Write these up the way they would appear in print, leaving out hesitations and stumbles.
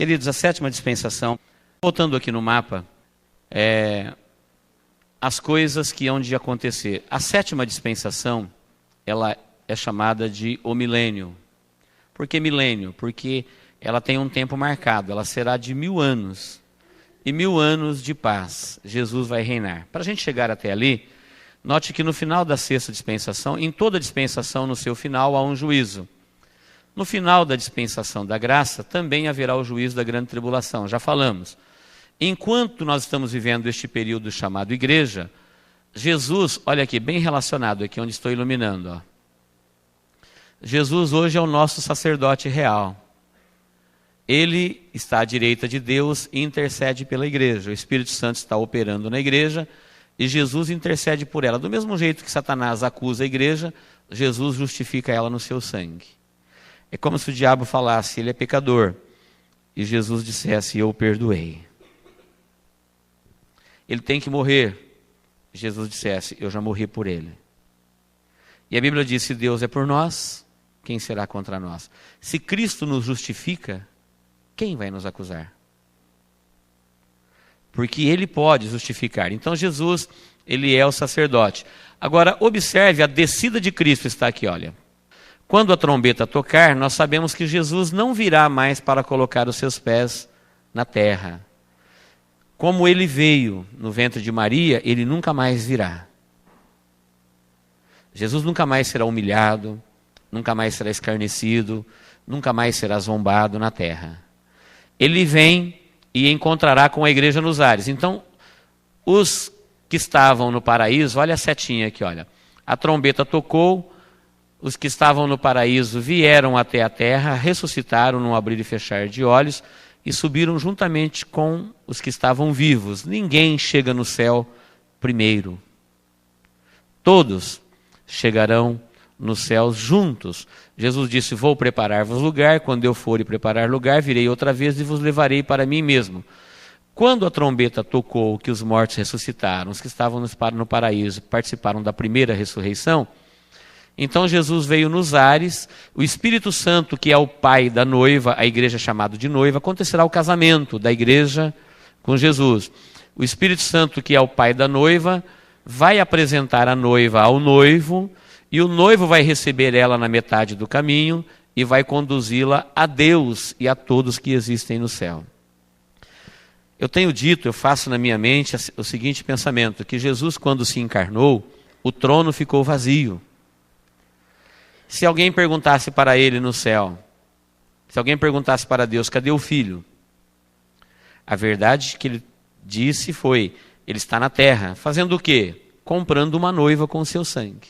Queridos, a sétima dispensação, voltando aqui no mapa, as coisas que hão de acontecer. A sétima dispensação, ela é chamada de o milênio. Por que milênio? Porque ela tem um tempo marcado, ela será de 1000 anos. E 1000 anos de paz, Jesus vai reinar. Para a gente chegar até ali, note que no final da sexta dispensação, em toda dispensação, no seu final, há um juízo. No final da dispensação da graça, também haverá o juízo da grande tribulação, já falamos. Enquanto nós estamos vivendo este período chamado igreja, Jesus, olha aqui, bem relacionado aqui onde estou iluminando. Ó. Jesus hoje é o nosso sacerdote real. Ele está à direita de Deus e intercede pela igreja. O Espírito Santo está operando na igreja e Jesus intercede por ela. Do mesmo jeito que Satanás acusa a igreja, Jesus justifica ela no seu sangue. É como se o diabo falasse, ele é pecador, e Jesus dissesse, eu o perdoei. Ele tem que morrer, e Jesus dissesse, eu já morri por ele. E a Bíblia diz, se Deus é por nós, quem será contra nós? Se Cristo nos justifica, quem vai nos acusar? Porque ele pode justificar. Então Jesus, ele é o sacerdote. Agora, observe, a descida de Cristo está aqui, olha. Quando a trombeta tocar, nós sabemos que Jesus não virá mais para colocar os seus pés na terra. Como ele veio no ventre de Maria, ele nunca mais virá. Jesus nunca mais será humilhado, nunca mais será escarnecido, nunca mais será zombado na terra. Ele vem e encontrará com a igreja nos ares. Então, os que estavam no paraíso, olha a setinha aqui, olha. A trombeta tocou, os que estavam no paraíso vieram até a terra, ressuscitaram num abrir e fechar de olhos e subiram juntamente com os que estavam vivos. Ninguém chega no céu primeiro. Todos chegarão nos céus juntos. Jesus disse, vou preparar-vos lugar, quando eu for e preparar lugar, virei outra vez e vos levarei para mim mesmo. Quando a trombeta tocou, que os mortos ressuscitaram, os que estavam no paraíso participaram da primeira ressurreição, então Jesus veio nos ares, o Espírito Santo, que é o pai da noiva, a igreja é chamada de noiva, acontecerá o casamento da igreja com Jesus. O Espírito Santo, que é o pai da noiva, vai apresentar a noiva ao noivo, e o noivo vai receber ela na metade do caminho e vai conduzi-la a Deus e a todos que existem no céu. Eu tenho dito, eu faço na minha mente o seguinte pensamento, que Jesus, quando se encarnou, o trono ficou vazio. Se alguém perguntasse para ele no céu, se alguém perguntasse para Deus, cadê o filho? A verdade que ele disse foi, ele está na terra, fazendo o quê? Comprando uma noiva com o seu sangue.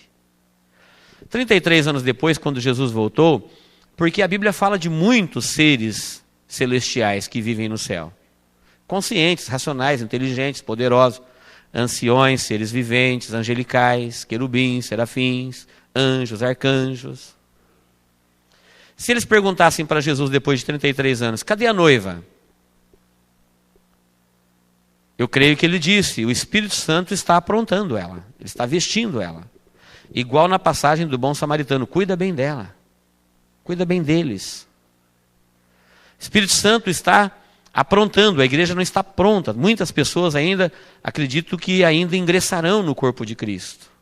33 anos depois, quando Jesus voltou, porque a Bíblia fala de muitos seres celestiais que vivem no céu. Conscientes, racionais, inteligentes, poderosos, anciões, seres viventes, angelicais, querubins, serafins, anjos, arcanjos. Se eles perguntassem para Jesus depois de 33 anos, cadê a noiva? Eu creio que ele disse, o Espírito Santo está aprontando ela, ele está vestindo ela. Igual na passagem do bom samaritano, cuida bem dela, cuida bem deles. O Espírito Santo está aprontando, a igreja não está pronta. Muitas pessoas ainda, acredito que ainda ingressarão no corpo de Cristo.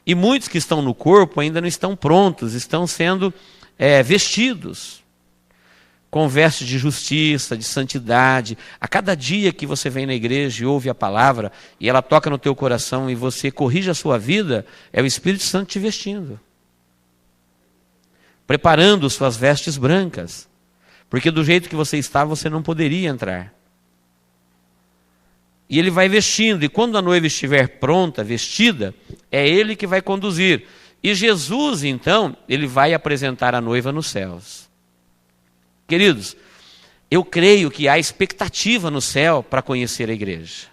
E muitos que estão no corpo ainda não estão prontos, estão sendo vestidos com vestes de justiça, de santidade. A cada dia que você vem na igreja e ouve a palavra, e ela toca no teu coração e você corrige a sua vida, é o Espírito Santo te vestindo. Preparando suas vestes brancas. Porque do jeito que você está, você não poderia entrar. E ele vai vestindo, e quando a noiva estiver pronta, vestida, é ele que vai conduzir. E Jesus, então, ele vai apresentar a noiva nos céus. Queridos, eu creio que há expectativa no céu para conhecer a igreja.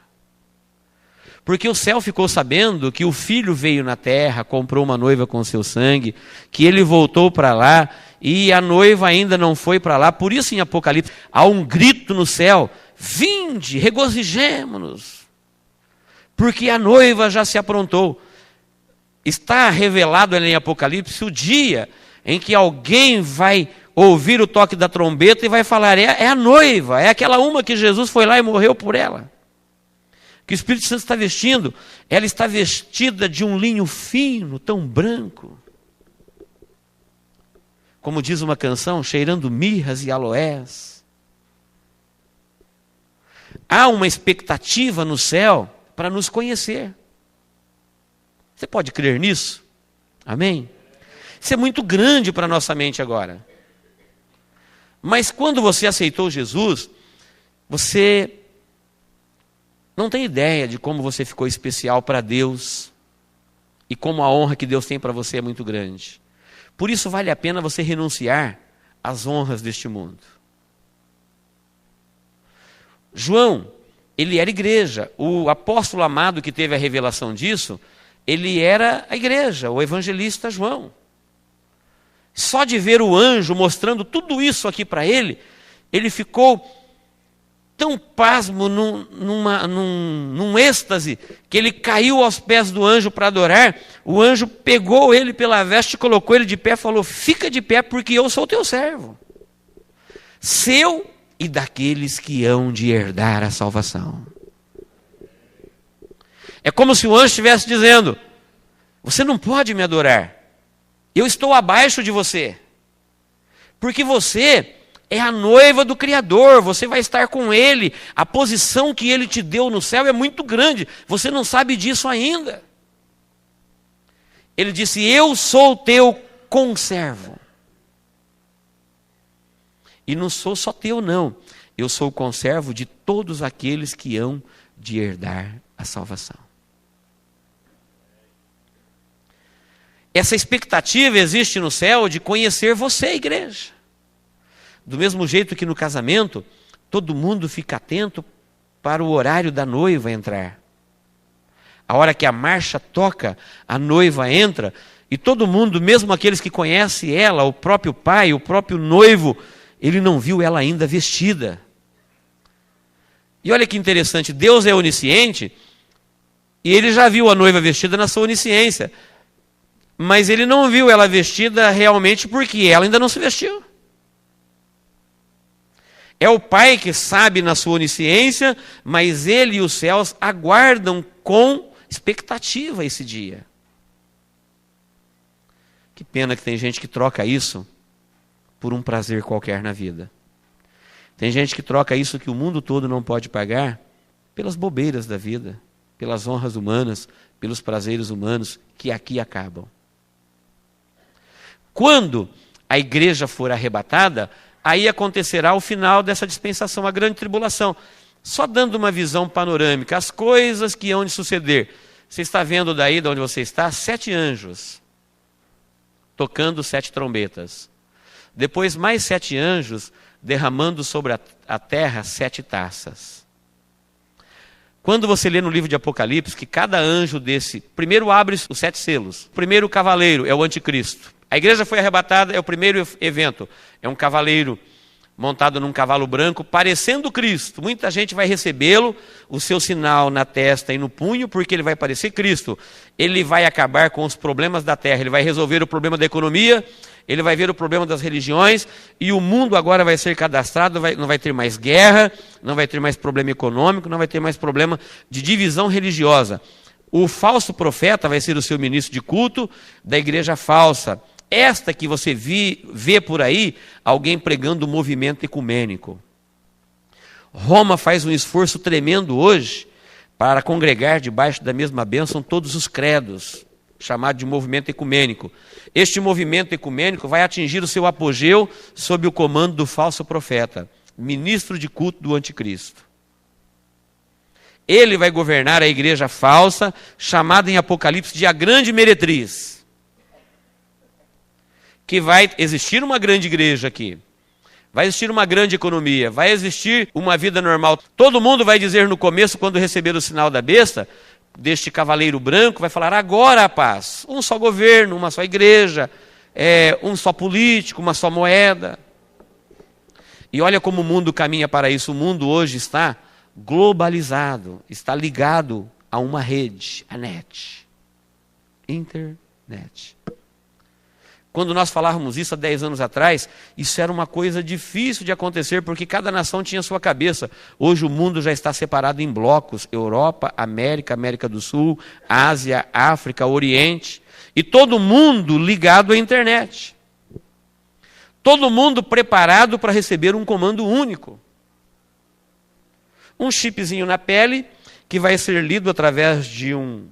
Porque o céu ficou sabendo que o Filho veio na terra, comprou uma noiva com seu sangue, que ele voltou para lá, e a noiva ainda não foi para lá. Por isso em Apocalipse há um grito no céu, vinde, regozijemo-nos, porque a noiva já se aprontou. Está revelado ali em Apocalipse o dia em que alguém vai ouvir o toque da trombeta e vai falar, é a noiva, é aquela uma que Jesus foi lá e morreu por ela. Que o Espírito Santo está vestindo, ela está vestida de um linho fino, tão branco. Como diz uma canção, cheirando mirras e aloés. Há uma expectativa no céu para nos conhecer. Você pode crer nisso? Amém? Isso é muito grande para a nossa mente agora. Mas quando você aceitou Jesus, você não tem ideia de como você ficou especial para Deus e como a honra que Deus tem para você é muito grande. Por isso vale a pena você renunciar às honras deste mundo. João, ele era igreja. O apóstolo amado que teve a revelação disso, ele era a igreja, o evangelista João. Só de ver o anjo mostrando tudo isso aqui para ele, ele ficou tão pasmo, num êxtase, que ele caiu aos pés do anjo para adorar. O anjo pegou ele pela veste, colocou ele de pé e falou, fica de pé porque eu sou teu servo, seu e daqueles que hão de herdar a salvação. É como se o anjo estivesse dizendo, você não pode me adorar, eu estou abaixo de você, porque você é a noiva do Criador, você vai estar com Ele, a posição que Ele te deu no céu é muito grande, você não sabe disso ainda. Ele disse, eu sou teu conservo. E não sou só teu não, eu sou o conservo de todos aqueles que hão de herdar a salvação. Essa expectativa existe no céu de conhecer você, igreja. Do mesmo jeito que no casamento, todo mundo fica atento para o horário da noiva entrar. A hora que a marcha toca, a noiva entra, e todo mundo, mesmo aqueles que conhecem ela, o próprio pai, o próprio noivo, ele não viu ela ainda vestida. E olha que interessante, Deus é onisciente, e ele já viu a noiva vestida na sua onisciência, mas ele não viu ela vestida realmente porque ela ainda não se vestiu. É o Pai que sabe na sua onisciência, mas Ele e os céus aguardam com expectativa esse dia. Que pena que tem gente que troca isso por um prazer qualquer na vida. Tem gente que troca isso que o mundo todo não pode pagar pelas bobeiras da vida, pelas honras humanas, pelos prazeres humanos que aqui acabam. Quando a igreja for arrebatada, aí acontecerá o final dessa dispensação, a grande tribulação. Só dando uma visão panorâmica, as coisas que hão de suceder. Você está vendo daí, de onde você está, 7 anjos tocando 7 trombetas. Depois mais 7 anjos derramando sobre a terra 7 taças. Quando você lê no livro de Apocalipse que cada anjo desse, primeiro abre os 7 selos. O primeiro cavaleiro é o anticristo. A igreja foi arrebatada, é o primeiro evento. É um cavaleiro montado num cavalo branco, parecendo Cristo. Muita gente vai recebê-lo, o seu sinal na testa e no punho, porque ele vai parecer Cristo. Ele vai acabar com os problemas da terra, ele vai resolver o problema da economia, ele vai ver o problema das religiões, e o mundo agora vai ser cadastrado, não vai ter mais guerra, não vai ter mais problema econômico, não vai ter mais problema de divisão religiosa. O falso profeta vai ser o seu ministro de culto da igreja falsa. Esta que você vê por aí, alguém pregando o movimento ecumênico. Roma faz um esforço tremendo hoje para congregar debaixo da mesma bênção todos os credos, chamado de movimento ecumênico. Este movimento ecumênico vai atingir o seu apogeu sob o comando do falso profeta, ministro de culto do anticristo. Ele vai governar a igreja falsa, chamada em Apocalipse de a grande meretriz. Que vai existir uma grande igreja aqui, vai existir uma grande economia, vai existir uma vida normal. Todo mundo vai dizer no começo, quando receber o sinal da besta, deste cavaleiro branco, vai falar, agora a paz, um só governo, uma só igreja, um só político, uma só moeda. E olha como o mundo caminha para isso. O mundo hoje está globalizado, está ligado a uma rede, a net, internet. Quando nós falávamos isso há 10 anos atrás, isso era uma coisa difícil de acontecer, porque cada nação tinha sua cabeça. Hoje o mundo já está separado em blocos: Europa, América, América do Sul, Ásia, África, Oriente. E todo mundo ligado à internet. Todo mundo preparado para receber um comando único. Um chipzinho na pele que vai ser lido através de um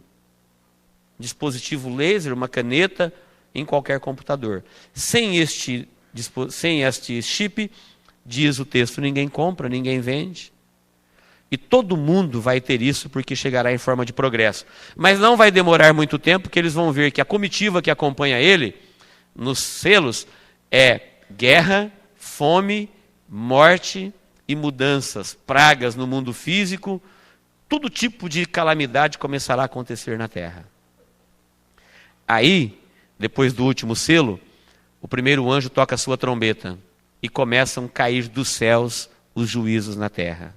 dispositivo laser, uma caneta, em qualquer computador. Sem este chip, diz o texto, ninguém compra, ninguém vende. E todo mundo vai ter isso porque chegará em forma de progresso. Mas não vai demorar muito tempo, porque eles vão ver que a comitiva que acompanha ele, nos selos, é guerra, fome, morte e mudanças, pragas no mundo físico. Todo tipo de calamidade começará a acontecer na terra. Aí, depois do último selo, o primeiro anjo toca a sua trombeta e começam a cair dos céus os juízos na terra.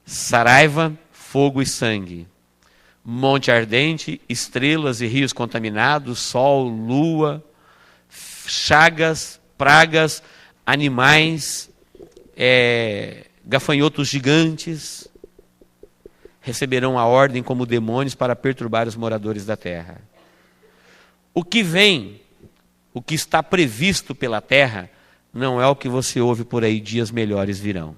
Saraiva, fogo e sangue, monte ardente, estrelas e rios contaminados, sol, lua, chagas, pragas, animais, gafanhotos gigantes, receberão a ordem como demônios para perturbar os moradores da terra. O que vem, o que está previsto pela terra, não é o que você ouve por aí, dias melhores virão.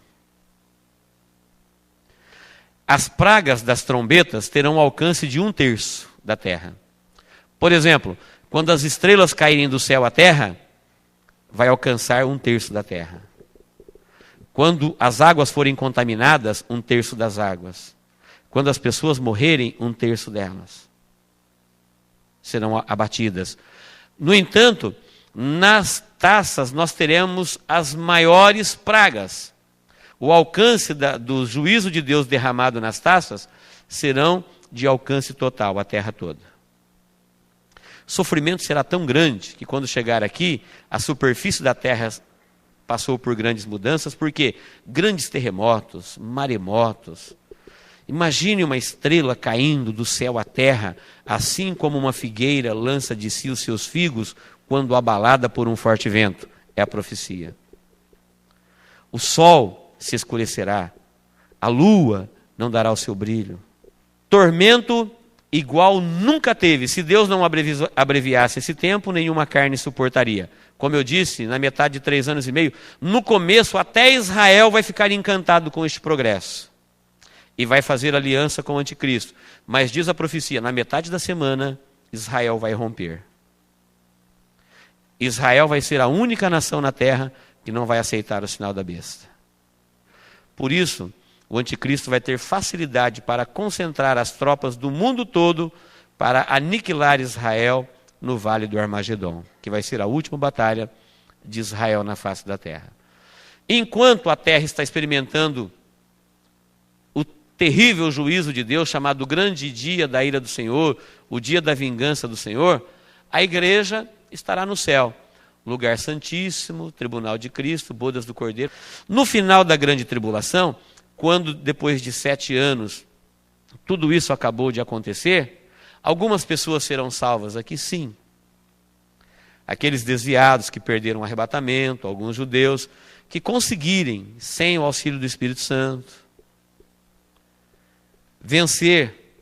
As pragas das trombetas terão alcance de 1/3 da terra. Por exemplo, quando as estrelas caírem do céu à terra, vai alcançar 1/3 da terra. Quando as águas forem contaminadas, 1/3 das águas. Quando as pessoas morrerem, 1/3 delas serão abatidas. No entanto, nas taças nós teremos as maiores pragas. O alcance do juízo de Deus derramado nas taças serão de alcance total, a terra toda. O sofrimento será tão grande que quando chegar aqui, a superfície da terra passou por grandes mudanças, porque grandes terremotos, maremotos. Imagine uma estrela caindo do céu à terra, assim como uma figueira lança de si os seus figos quando abalada por um forte vento. É a profecia. O sol se escurecerá, a lua não dará o seu brilho. Tormento igual nunca teve. Se Deus não abreviasse esse tempo, nenhuma carne suportaria. Como eu disse, na metade de 3 anos e meio, no começo até Israel vai ficar encantado com este progresso. E vai fazer aliança com o anticristo. Mas diz a profecia, na metade da semana, Israel vai romper. Israel vai ser a única nação na terra que não vai aceitar o sinal da besta. Por isso, o anticristo vai ter facilidade para concentrar as tropas do mundo todo para aniquilar Israel no Vale do Armagedon, que vai ser a última batalha de Israel na face da terra. Enquanto a terra está experimentando o terrível juízo de Deus, chamado grande dia da ira do Senhor, o dia da vingança do Senhor, a igreja estará no céu, lugar santíssimo, tribunal de Cristo, bodas do Cordeiro. No final da grande tribulação, quando depois de 7 anos tudo isso acabou de acontecer, algumas pessoas serão salvas aqui, sim. Aqueles desviados que perderam o arrebatamento, alguns judeus que conseguirem, sem o auxílio do Espírito Santo, vencer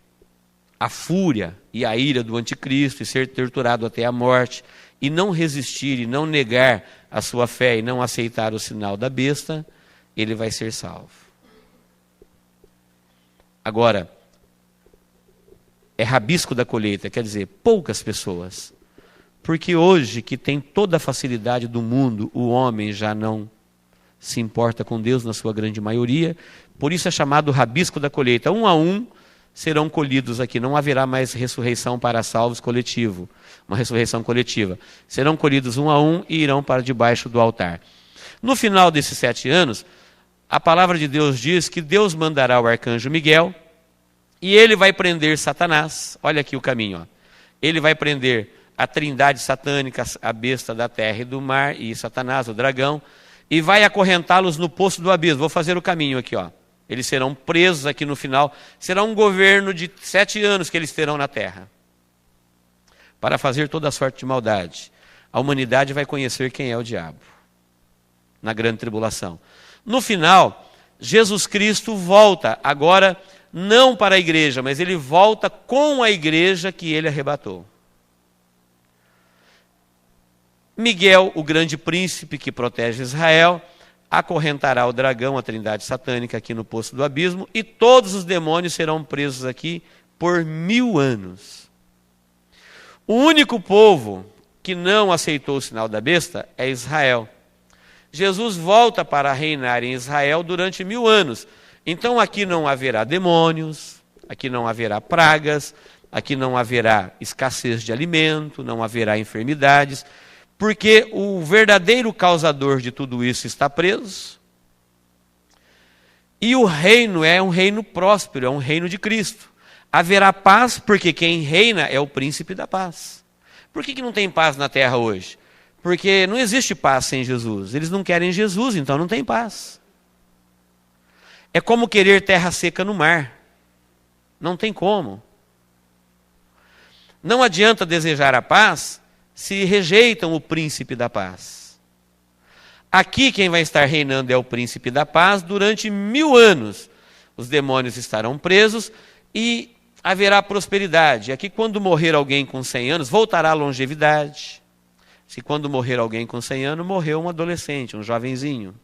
a fúria e a ira do anticristo e ser torturado até a morte, e não resistir e não negar a sua fé e não aceitar o sinal da besta, ele vai ser salvo. Agora, é rabisco da colheita, quer dizer, poucas pessoas. Porque hoje, que tem toda a facilidade do mundo, o homem já não se importa com Deus na sua grande maioria, por isso é chamado rabisco da colheita. 1 a 1 serão colhidos aqui, não haverá mais ressurreição para salvos coletivo, uma ressurreição coletiva. Serão colhidos 1 a 1 e irão para debaixo do altar. No final desses 7 anos, a palavra de Deus diz que Deus mandará o arcanjo Miguel e ele vai prender Satanás. Olha aqui o caminho. Ó. Ele vai prender a trindade satânica, a besta da terra e do mar, e Satanás, o dragão, e vai acorrentá-los no poço do abismo. Vou fazer o caminho aqui. Ó. Eles serão presos aqui no final. Será um governo de 7 anos que eles terão na terra. para fazer toda sorte de maldade. A humanidade vai conhecer quem é o diabo na grande tribulação. No final, Jesus Cristo volta, agora não para a igreja, mas ele volta com a igreja que ele arrebatou. Miguel, o grande príncipe que protege Israel, acorrentará o dragão, a trindade satânica, aqui no poço do abismo, e todos os demônios serão presos aqui por 1000 anos. O único povo que não aceitou o sinal da besta é Israel. Jesus volta para reinar em Israel durante 1000 anos. Então aqui não haverá demônios, aqui não haverá pragas, aqui não haverá escassez de alimento, não haverá enfermidades, porque o verdadeiro causador de tudo isso está preso. E o reino é um reino próspero, é um reino de Cristo. Haverá paz, porque quem reina é o príncipe da paz. Por que não tem paz na terra hoje? Porque não existe paz sem Jesus. Eles não querem Jesus, então não tem paz. É como querer terra seca no mar. Não tem como. Não adianta desejar a paz se rejeitam o príncipe da paz. Aqui quem vai estar reinando é o príncipe da paz durante 1000 anos. Os demônios estarão presos e haverá prosperidade. Aqui quando morrer alguém com 100 anos, voltará a longevidade. Se quando morrer alguém com 100 anos, morreu um adolescente, um jovenzinho.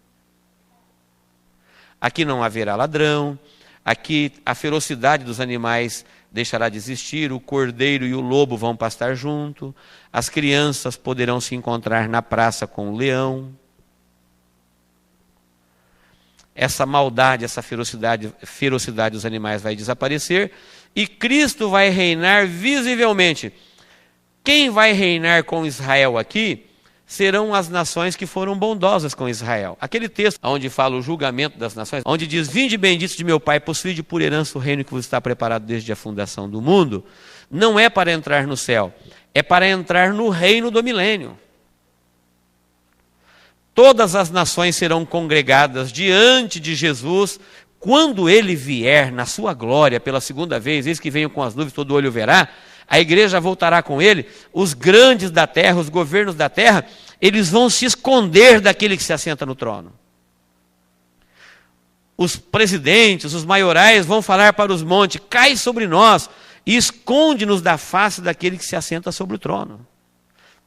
Aqui não haverá ladrão, aqui a ferocidade dos animais deixará de existir, o cordeiro e o lobo vão pastar junto, as crianças poderão se encontrar na praça com o leão. Essa maldade, essa ferocidade dos animais vai desaparecer e Cristo vai reinar visivelmente. Quem vai reinar com Israel aqui serão as nações que foram bondosas com Israel. Aquele texto onde fala o julgamento das nações, onde diz: vinde benditos de meu Pai, possuide por herança o reino que vos está preparado desde a fundação do mundo, não é para entrar no céu, é para entrar no reino do milênio. Todas as nações serão congregadas diante de Jesus, quando ele vier na sua glória pela segunda vez, eis que venho com as nuvens, todo olho verá. A igreja voltará com ele, os grandes da terra, os governos da terra, eles vão se esconder daquele que se assenta no trono. Os presidentes, os maiorais vão falar para os montes: cai sobre nós e esconde-nos da face daquele que se assenta sobre o trono.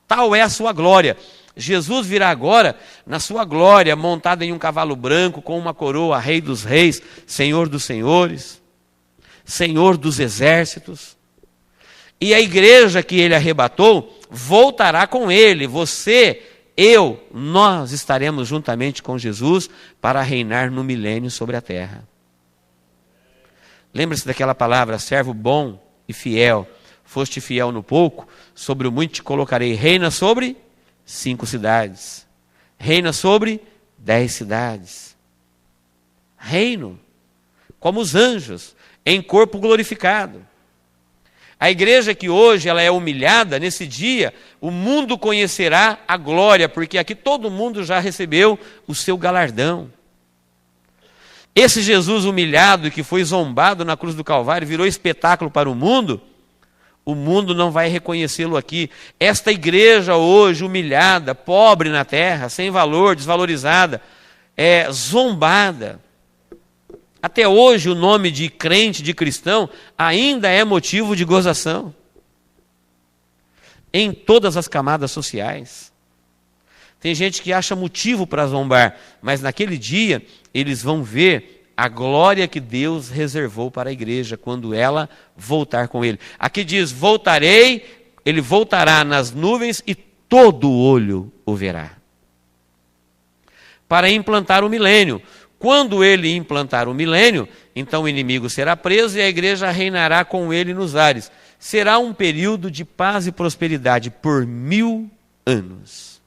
Tal é a sua glória. Jesus virá agora na sua glória, montado em um cavalo branco, com uma coroa, Rei dos reis, Senhor dos senhores, Senhor dos exércitos. E a igreja que ele arrebatou voltará com ele. Você, eu, nós estaremos juntamente com Jesus para reinar no milênio sobre a terra. Lembre-se daquela palavra: servo bom e fiel. Foste fiel no pouco, sobre o muito te colocarei. Reina sobre 5 cidades. Reina sobre 10 cidades. Reino, como os anjos, em corpo glorificado. A igreja que hoje ela é humilhada, nesse dia, o mundo conhecerá a glória, porque aqui todo mundo já recebeu o seu galardão. Esse Jesus humilhado, que foi zombado na cruz do Calvário, virou espetáculo para o mundo não vai reconhecê-lo aqui. Esta igreja hoje humilhada, pobre na terra, sem valor, desvalorizada, zombada. Até hoje o nome de crente, de cristão, ainda é motivo de gozação. Em todas as camadas sociais. Tem gente que acha motivo para zombar, mas naquele dia eles vão ver a glória que Deus reservou para a igreja quando ela voltar com ele. Aqui diz: voltarei, ele voltará nas nuvens e todo olho o verá. Para implantar o milênio. Quando ele implantar o milênio, então o inimigo será preso e a igreja reinará com ele nos ares. Será um período de paz e prosperidade por 1000 anos.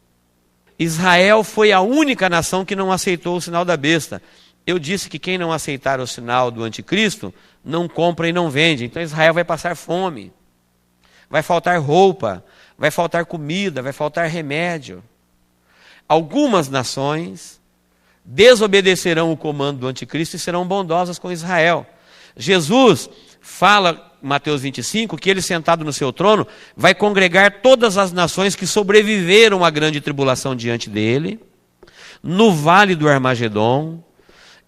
Israel foi a única nação que não aceitou o sinal da besta. Eu disse que quem não aceitar o sinal do anticristo, não compra e não vende. Então Israel vai passar fome, vai faltar roupa, vai faltar comida, vai faltar remédio. Algumas nações desobedecerão o comando do anticristo e serão bondosas com Israel. Jesus fala Mateus 25, que ele sentado no seu trono vai congregar todas as nações que sobreviveram à grande tribulação diante dele, no vale do Armagedon,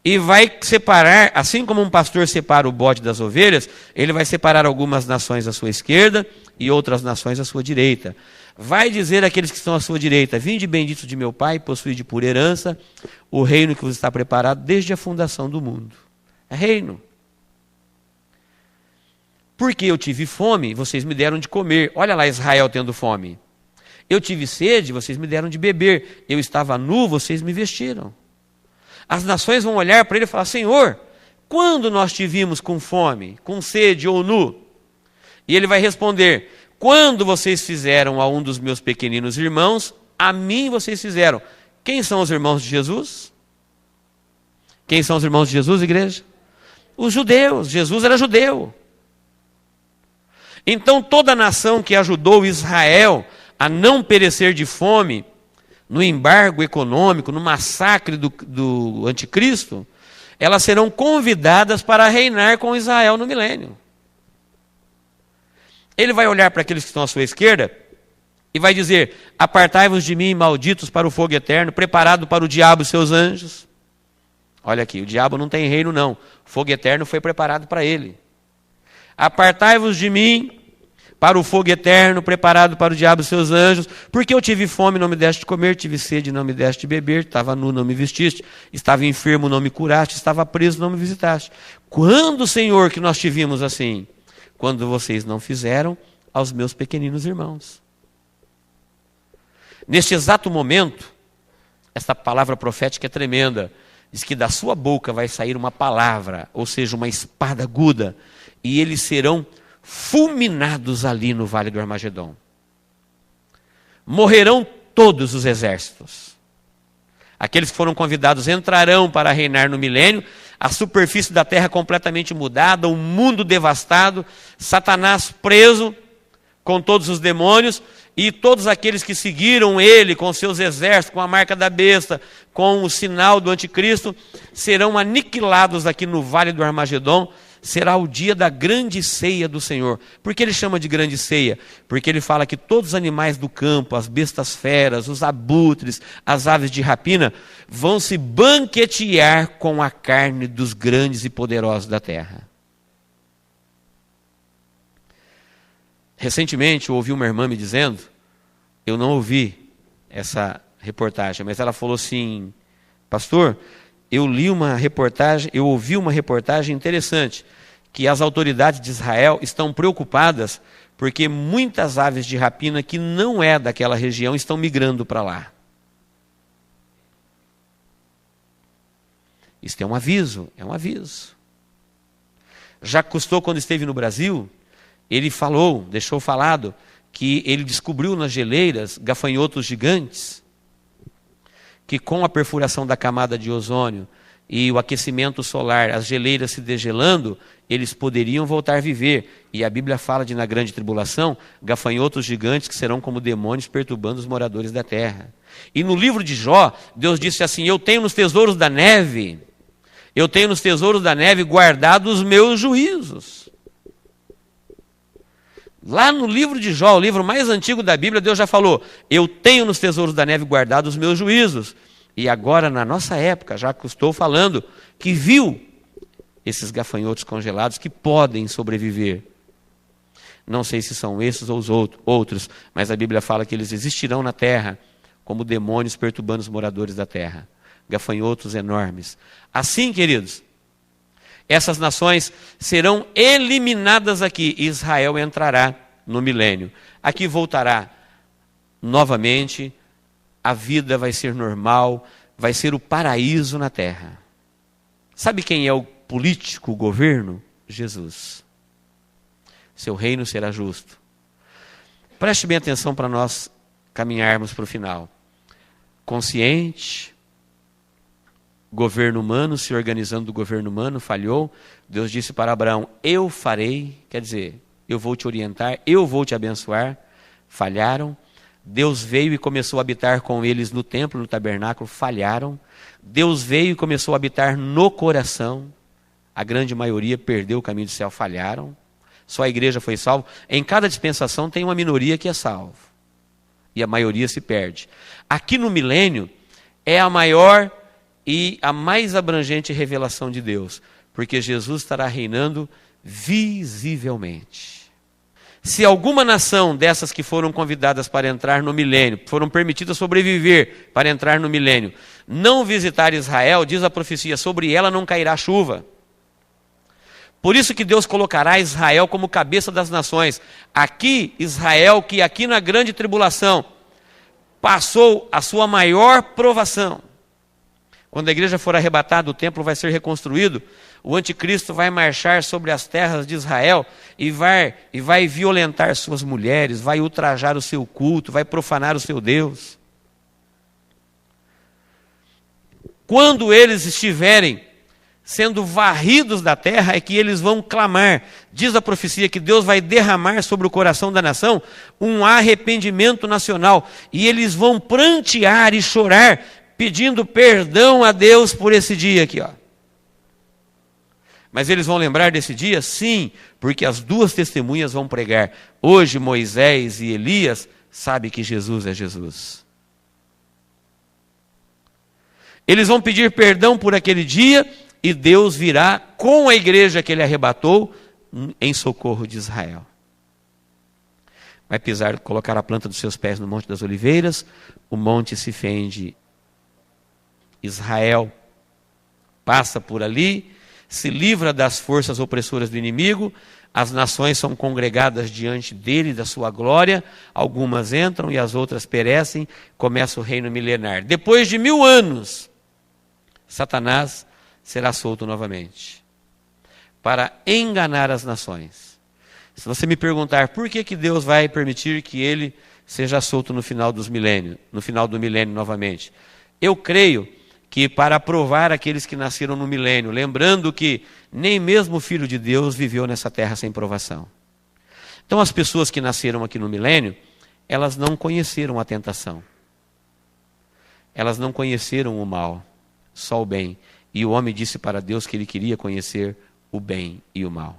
e vai separar, assim como um pastor separa o bode das ovelhas, ele vai separar algumas nações à sua esquerda e outras nações à sua direita. Vai dizer àqueles que estão à sua direita: vinde benditos de meu Pai, possuíde por herança o reino que vos está preparado desde a fundação do mundo. É reino. Porque eu tive fome, vocês me deram de comer. Olha lá Israel tendo fome. Eu tive sede, vocês me deram de beber. Eu estava nu, vocês me vestiram. As nações vão olhar para ele e falar: Senhor, quando nós te vimos com fome, com sede ou nu? E ele vai responder: quando vocês fizeram a um dos meus pequeninos irmãos, a mim vocês fizeram. Quem são os irmãos de Jesus? Quem são os irmãos de Jesus, igreja? Os judeus. Jesus era judeu. Então toda a nação que ajudou Israel a não perecer de fome, no embargo econômico, no massacre do anticristo, elas serão convidadas para reinar com Israel no milênio. Ele vai olhar para aqueles que estão à sua esquerda e vai dizer: apartai-vos de mim, malditos, para o fogo eterno, preparado para o diabo e seus anjos. Olha aqui, o diabo não tem reino não, o fogo eterno foi preparado para ele. Apartai-vos de mim para o fogo eterno, preparado para o diabo e seus anjos, porque eu tive fome, não me deste de comer, tive sede, não me deste de beber, estava nu, não me vestiste, estava enfermo, não me curaste, estava preso, não me visitaste. Quando, Senhor, que nós te vimos assim? Quando vocês não fizeram aos meus pequeninos irmãos. Neste exato momento, essa palavra profética é tremenda. Diz que da sua boca vai sair uma palavra, ou seja, uma espada aguda, e eles serão fulminados ali no vale do Armagedon. Morrerão todos os exércitos. Aqueles que foram convidados entrarão para reinar no milênio, a superfície da terra completamente mudada, o mundo devastado, Satanás preso com todos os demônios, e todos aqueles que seguiram ele com seus exércitos, com a marca da besta, com o sinal do anticristo, serão aniquilados aqui no vale do Armagedon. Será o dia da grande ceia do Senhor. Por que ele chama de grande ceia? Porque ele fala que todos os animais do campo, as bestas feras, os abutres, as aves de rapina, vão se banquetear com a carne dos grandes e poderosos da terra. Recentemente eu ouvi uma irmã me dizendo, eu não ouvi essa reportagem, mas ela falou assim: pastor, eu ouvi uma reportagem interessante, que as autoridades de Israel estão preocupadas porque muitas aves de rapina que não é daquela região estão migrando para lá. Isso é um aviso, é um aviso. Jacques Cousteau, quando esteve no Brasil, ele deixou falado, que ele descobriu nas geleiras gafanhotos gigantes, que com a perfuração da camada de ozônio e o aquecimento solar, as geleiras se degelando, eles poderiam voltar a viver. E a Bíblia fala de, na grande tribulação, gafanhotos gigantes que serão como demônios perturbando os moradores da terra. E no livro de Jó, Deus disse assim: eu tenho nos tesouros da neve guardado os meus juízos. Lá no livro de Jó, o livro mais antigo da Bíblia, Deus já falou: eu tenho nos tesouros da neve guardado os meus juízos. E agora, na nossa época, já que estou falando, que viu esses gafanhotos congelados que podem sobreviver. Não sei se são esses ou os outros, mas a Bíblia fala que eles existirão na terra como demônios perturbando os moradores da terra. Gafanhotos enormes. Assim, queridos, essas nações serão eliminadas aqui. Israel entrará no milênio. Aqui voltará novamente. A vida vai ser normal. Vai ser o paraíso na terra. Sabe quem é o político, o governo? Jesus. Seu reino será justo. Preste bem atenção para nós caminharmos para o final. Consciente. Governo humano, se organizando do governo humano, falhou. Deus disse para Abraão: eu farei, quer dizer, eu vou te orientar, eu vou te abençoar. Falharam. Deus veio e começou a habitar com eles no templo, no tabernáculo. Falharam. Deus veio e começou a habitar no coração. A grande maioria perdeu o caminho do céu, falharam. só a igreja foi salva. Em cada dispensação tem uma minoria que é salva. E a maioria se perde. Aqui no milênio é a maior e a mais abrangente revelação de Deus. Porque Jesus estará reinando visivelmente. Se alguma nação dessas que foram convidadas para entrar no milênio, foram permitidas sobreviver para entrar no milênio, não visitar Israel, diz a profecia, sobre ela não cairá chuva. Por isso que Deus colocará Israel como cabeça das nações. Aqui, Israel, que aqui na grande tribulação, passou a sua maior provação. Quando a igreja for arrebatada, o templo vai ser reconstruído, o anticristo vai marchar sobre as terras de Israel e vai violentar suas mulheres, vai ultrajar o seu culto, vai profanar o seu Deus. Quando eles estiverem sendo varridos da terra, é que eles vão clamar. Diz a profecia que Deus vai derramar sobre o coração da nação um arrependimento nacional. E eles vão prantear e chorar, pedindo perdão a Deus por esse dia aqui, ó. Mas eles vão lembrar desse dia? Sim, porque as duas testemunhas vão pregar. Hoje Moisés e Elias sabem que Jesus é Jesus. Eles vão pedir perdão por aquele dia e Deus virá com a igreja que ele arrebatou em socorro de Israel. Vai pisar, colocar a planta dos seus pés no Monte das Oliveiras, o monte se fende. Israel passa por ali, se livra das forças opressoras do inimigo, as nações são congregadas diante dele, da sua glória, algumas entram e as outras perecem, começa o reino milenar. Depois de 1000 anos, Satanás será solto novamente, para enganar as nações. Se você me perguntar por que Deus vai permitir que ele seja solto no final do milênio novamente, eu creio que para provar aqueles que nasceram no milênio, lembrando que nem mesmo o Filho de Deus viveu nessa terra sem provação. Então as pessoas que nasceram aqui no milênio, elas não conheceram a tentação. Elas não conheceram o mal, só o bem. E o homem disse para Deus que ele queria conhecer o bem e o mal.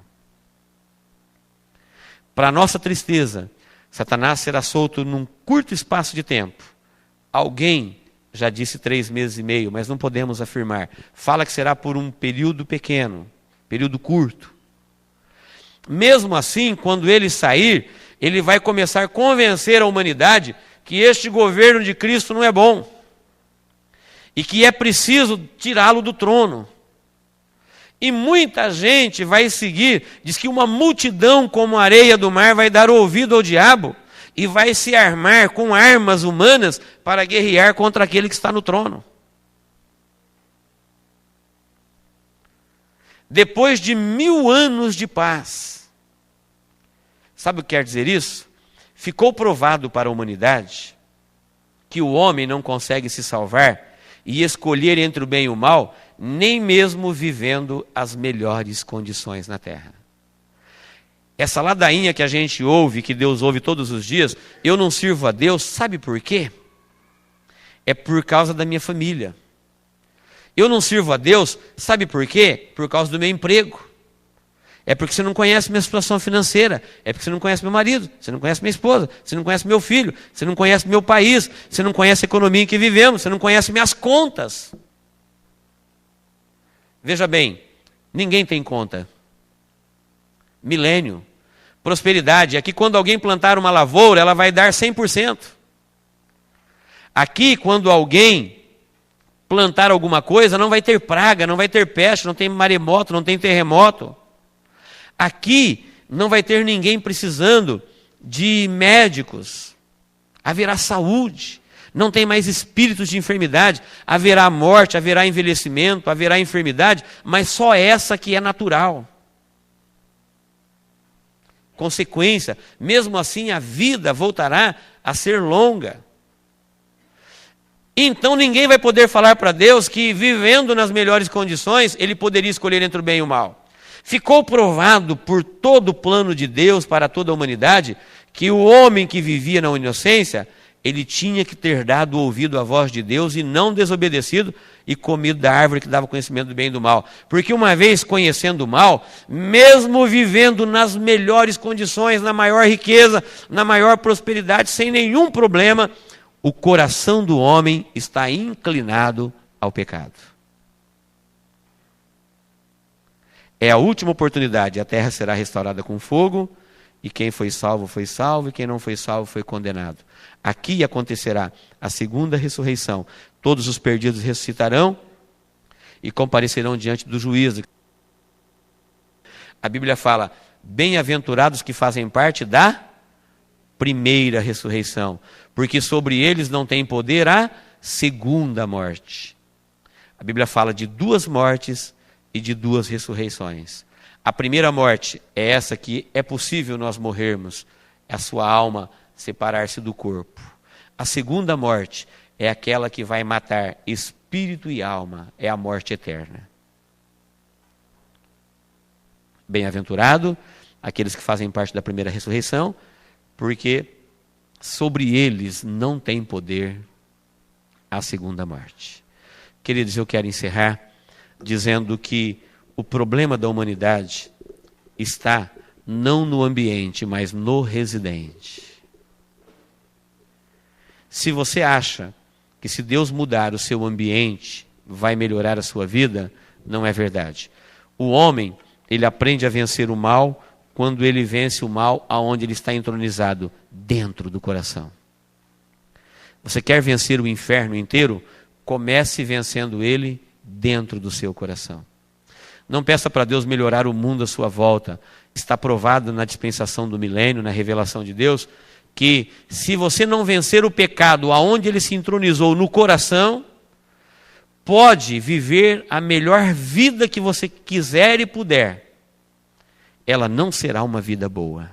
Para nossa tristeza, Satanás será solto num curto espaço de tempo. Alguém já disse 3 meses e meio, mas não podemos afirmar. Fala que será por um período pequeno, período curto. Mesmo assim, quando ele sair, ele vai começar a convencer a humanidade que este governo de Cristo não é bom. E que é preciso tirá-lo do trono. E muita gente vai seguir, diz que uma multidão como a areia do mar vai dar ouvido ao diabo e vai se armar com armas humanas para guerrear contra aquele que está no trono. Depois de 1000 anos de paz, sabe o que quer dizer isso? Ficou provado para a humanidade que o homem não consegue se salvar e escolher entre o bem e o mal, nem mesmo vivendo as melhores condições na terra. Essa ladainha que a gente ouve, que Deus ouve todos os dias, eu não sirvo a Deus, sabe por quê? É por causa da minha família. Eu não sirvo a Deus, sabe por quê? Por causa do meu emprego. É porque você não conhece minha situação financeira, é porque você não conhece meu marido, você não conhece minha esposa, você não conhece meu filho, você não conhece meu país, você não conhece a economia em que vivemos, você não conhece minhas contas. Veja bem, ninguém tem conta. Milênio, prosperidade. Aqui quando alguém plantar uma lavoura, ela vai dar 100%. Aqui quando alguém plantar alguma coisa, não vai ter praga, não vai ter peste, não tem maremoto, não tem terremoto. Aqui não vai ter ninguém precisando de médicos. Haverá saúde. Não tem mais espíritos de enfermidade. Haverá morte, haverá envelhecimento, haverá enfermidade, mas só essa que é natural. Consequência, mesmo assim a vida voltará a ser longa. Então ninguém vai poder falar para Deus que vivendo nas melhores condições, ele poderia escolher entre o bem e o mal. Ficou provado por todo o plano de Deus para toda a humanidade que o homem que vivia na inocência ele tinha que ter dado ouvido à voz de Deus e não desobedecido e comido da árvore que dava conhecimento do bem e do mal. Porque uma vez conhecendo o mal, mesmo vivendo nas melhores condições, na maior riqueza, na maior prosperidade, sem nenhum problema, o coração do homem está inclinado ao pecado. É a última oportunidade, a terra será restaurada com fogo, e quem foi salvo, e quem não foi salvo, foi condenado. Aqui acontecerá a segunda ressurreição. Todos os perdidos ressuscitarão e comparecerão diante do juízo. A Bíblia fala, bem-aventurados que fazem parte da primeira ressurreição, porque sobre eles não tem poder a segunda morte. A Bíblia fala de 2 mortes e de 2 ressurreições. A primeira morte é essa que é possível nós morrermos, é a sua alma separar-se do corpo. A segunda morte é aquela que vai matar espírito e alma, é a morte eterna. Bem-aventurado aqueles que fazem parte da primeira ressurreição, porque sobre eles não tem poder a segunda morte. Queridos, eu quero encerrar dizendo que o problema da humanidade está não no ambiente, mas no residente. Se você acha que se Deus mudar o seu ambiente, vai melhorar a sua vida, não é verdade. O homem, ele aprende a vencer o mal quando ele vence o mal aonde ele está entronizado, dentro do coração. Você quer vencer o inferno inteiro? Comece vencendo ele dentro do seu coração. Não peça para Deus melhorar o mundo à sua volta. Está provado na dispensação do milênio, na revelação de Deus, que se você não vencer o pecado aonde ele se entronizou no coração, pode viver a melhor vida que você quiser e puder. Ela não será uma vida boa.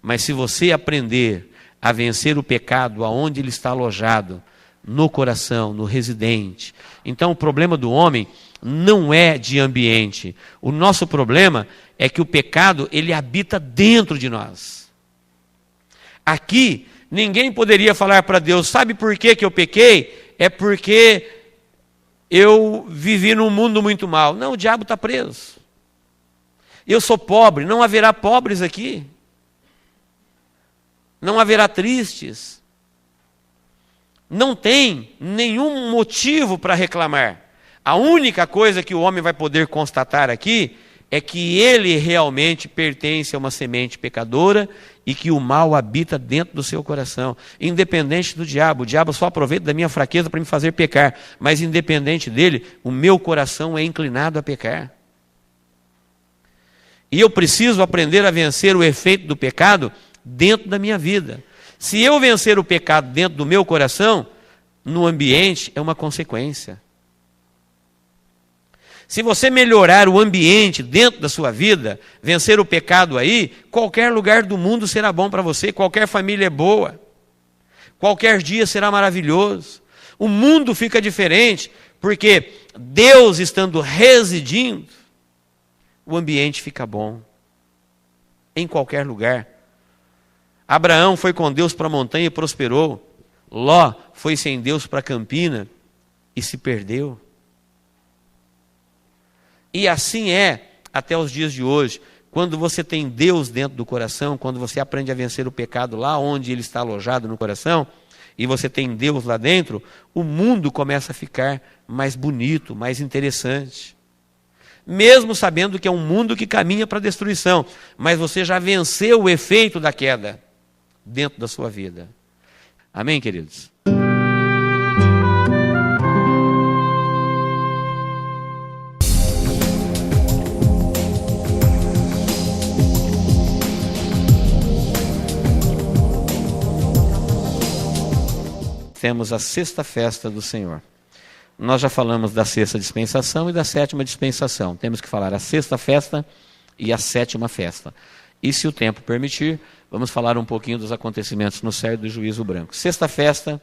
Mas se você aprender a vencer o pecado aonde ele está alojado, no coração, no residente. Então o problema do homem não é de ambiente. O nosso problema é que o pecado, ele habita dentro de nós. Aqui, ninguém poderia falar para Deus, sabe por que eu pequei? É porque eu vivi num mundo muito mal. Não, o diabo está preso. Eu sou pobre, não haverá pobres aqui. Não haverá tristes. Não tem nenhum motivo para reclamar. A única coisa que o homem vai poder constatar aqui é que ele realmente pertence a uma semente pecadora e que o mal habita dentro do seu coração. Independente do diabo. O diabo só aproveita da minha fraqueza para me fazer pecar. Mas independente dele, o meu coração é inclinado a pecar. E eu preciso aprender a vencer o efeito do pecado dentro da minha vida. Se eu vencer o pecado dentro do meu coração, no ambiente é uma consequência. Se você melhorar o ambiente dentro da sua vida, vencer o pecado aí, qualquer lugar do mundo será bom para você, qualquer família é boa, qualquer dia será maravilhoso. O mundo fica diferente, porque Deus estando residindo, o ambiente fica bom, em qualquer lugar. Abraão foi com Deus para a montanha e prosperou. Ló foi sem Deus para a campina e se perdeu. E assim é até os dias de hoje. Quando você tem Deus dentro do coração, quando você aprende a vencer o pecado lá onde ele está alojado no coração, e você tem Deus lá dentro, o mundo começa a ficar mais bonito, mais interessante. Mesmo sabendo que é um mundo que caminha para a destruição, mas você já venceu o efeito da queda dentro da sua vida. Amém, queridos? Temos a sexta festa do Senhor. Nós já falamos da sexta dispensação e da sétima dispensação. Temos que falar a sexta festa e a sétima festa. E se o tempo permitir, vamos falar um pouquinho dos acontecimentos no céu e do juízo branco. Sexta festa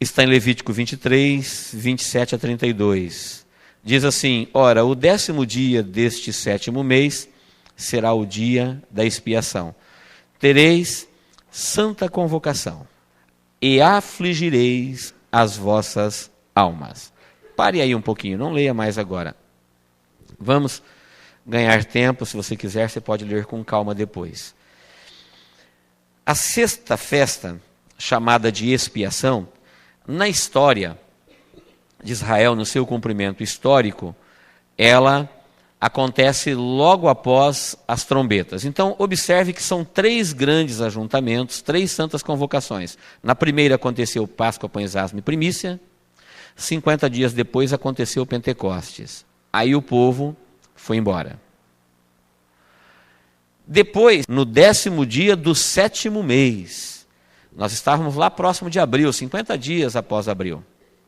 está em Levítico 23, 27 a 32. Diz assim: ora, o 10º dia deste 7º mês será o dia da expiação. tereis santa convocação, e afligireis as vossas almas. Pare aí um pouquinho, não leia mais agora. Vamos ganhar tempo, se você quiser, você pode ler com calma depois. A sexta festa, chamada de expiação, na história de Israel, no seu cumprimento histórico, ela acontece logo após as trombetas. Então, observe que são 3 grandes ajuntamentos, 3 santas convocações. Na primeira aconteceu Páscoa, Pães, Asmo e Primícia. 50 dias depois aconteceu Pentecostes. Aí o povo foi embora. Depois, no 10º dia do 7º mês, nós estávamos lá próximo de abril, 50 dias após abril.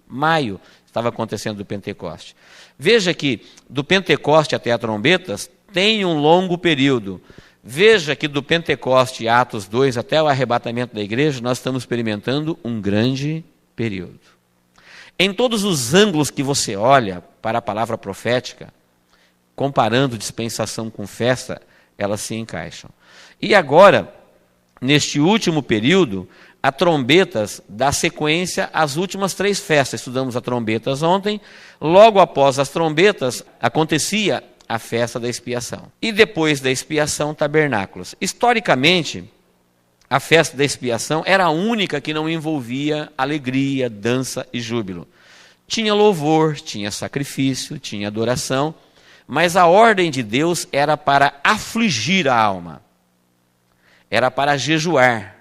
Maio estava acontecendo o Pentecoste. Veja que do Pentecoste até a trombetas tem um longo período. Veja que do Pentecoste, Atos 2, até o arrebatamento da igreja, nós estamos experimentando um grande período. Em todos os ângulos que você olha para a palavra profética, comparando dispensação com festa, elas se encaixam. E agora, neste último período, a trombetas dá sequência às últimas 3 festas. Estudamos a trombetas ontem. Logo após as trombetas, acontecia a festa da expiação. E depois da expiação, tabernáculos. Historicamente, a festa da expiação era a única que não envolvia alegria, dança e júbilo. Tinha louvor, tinha sacrifício, tinha adoração, mas a ordem de Deus era para afligir a alma. Era para jejuar.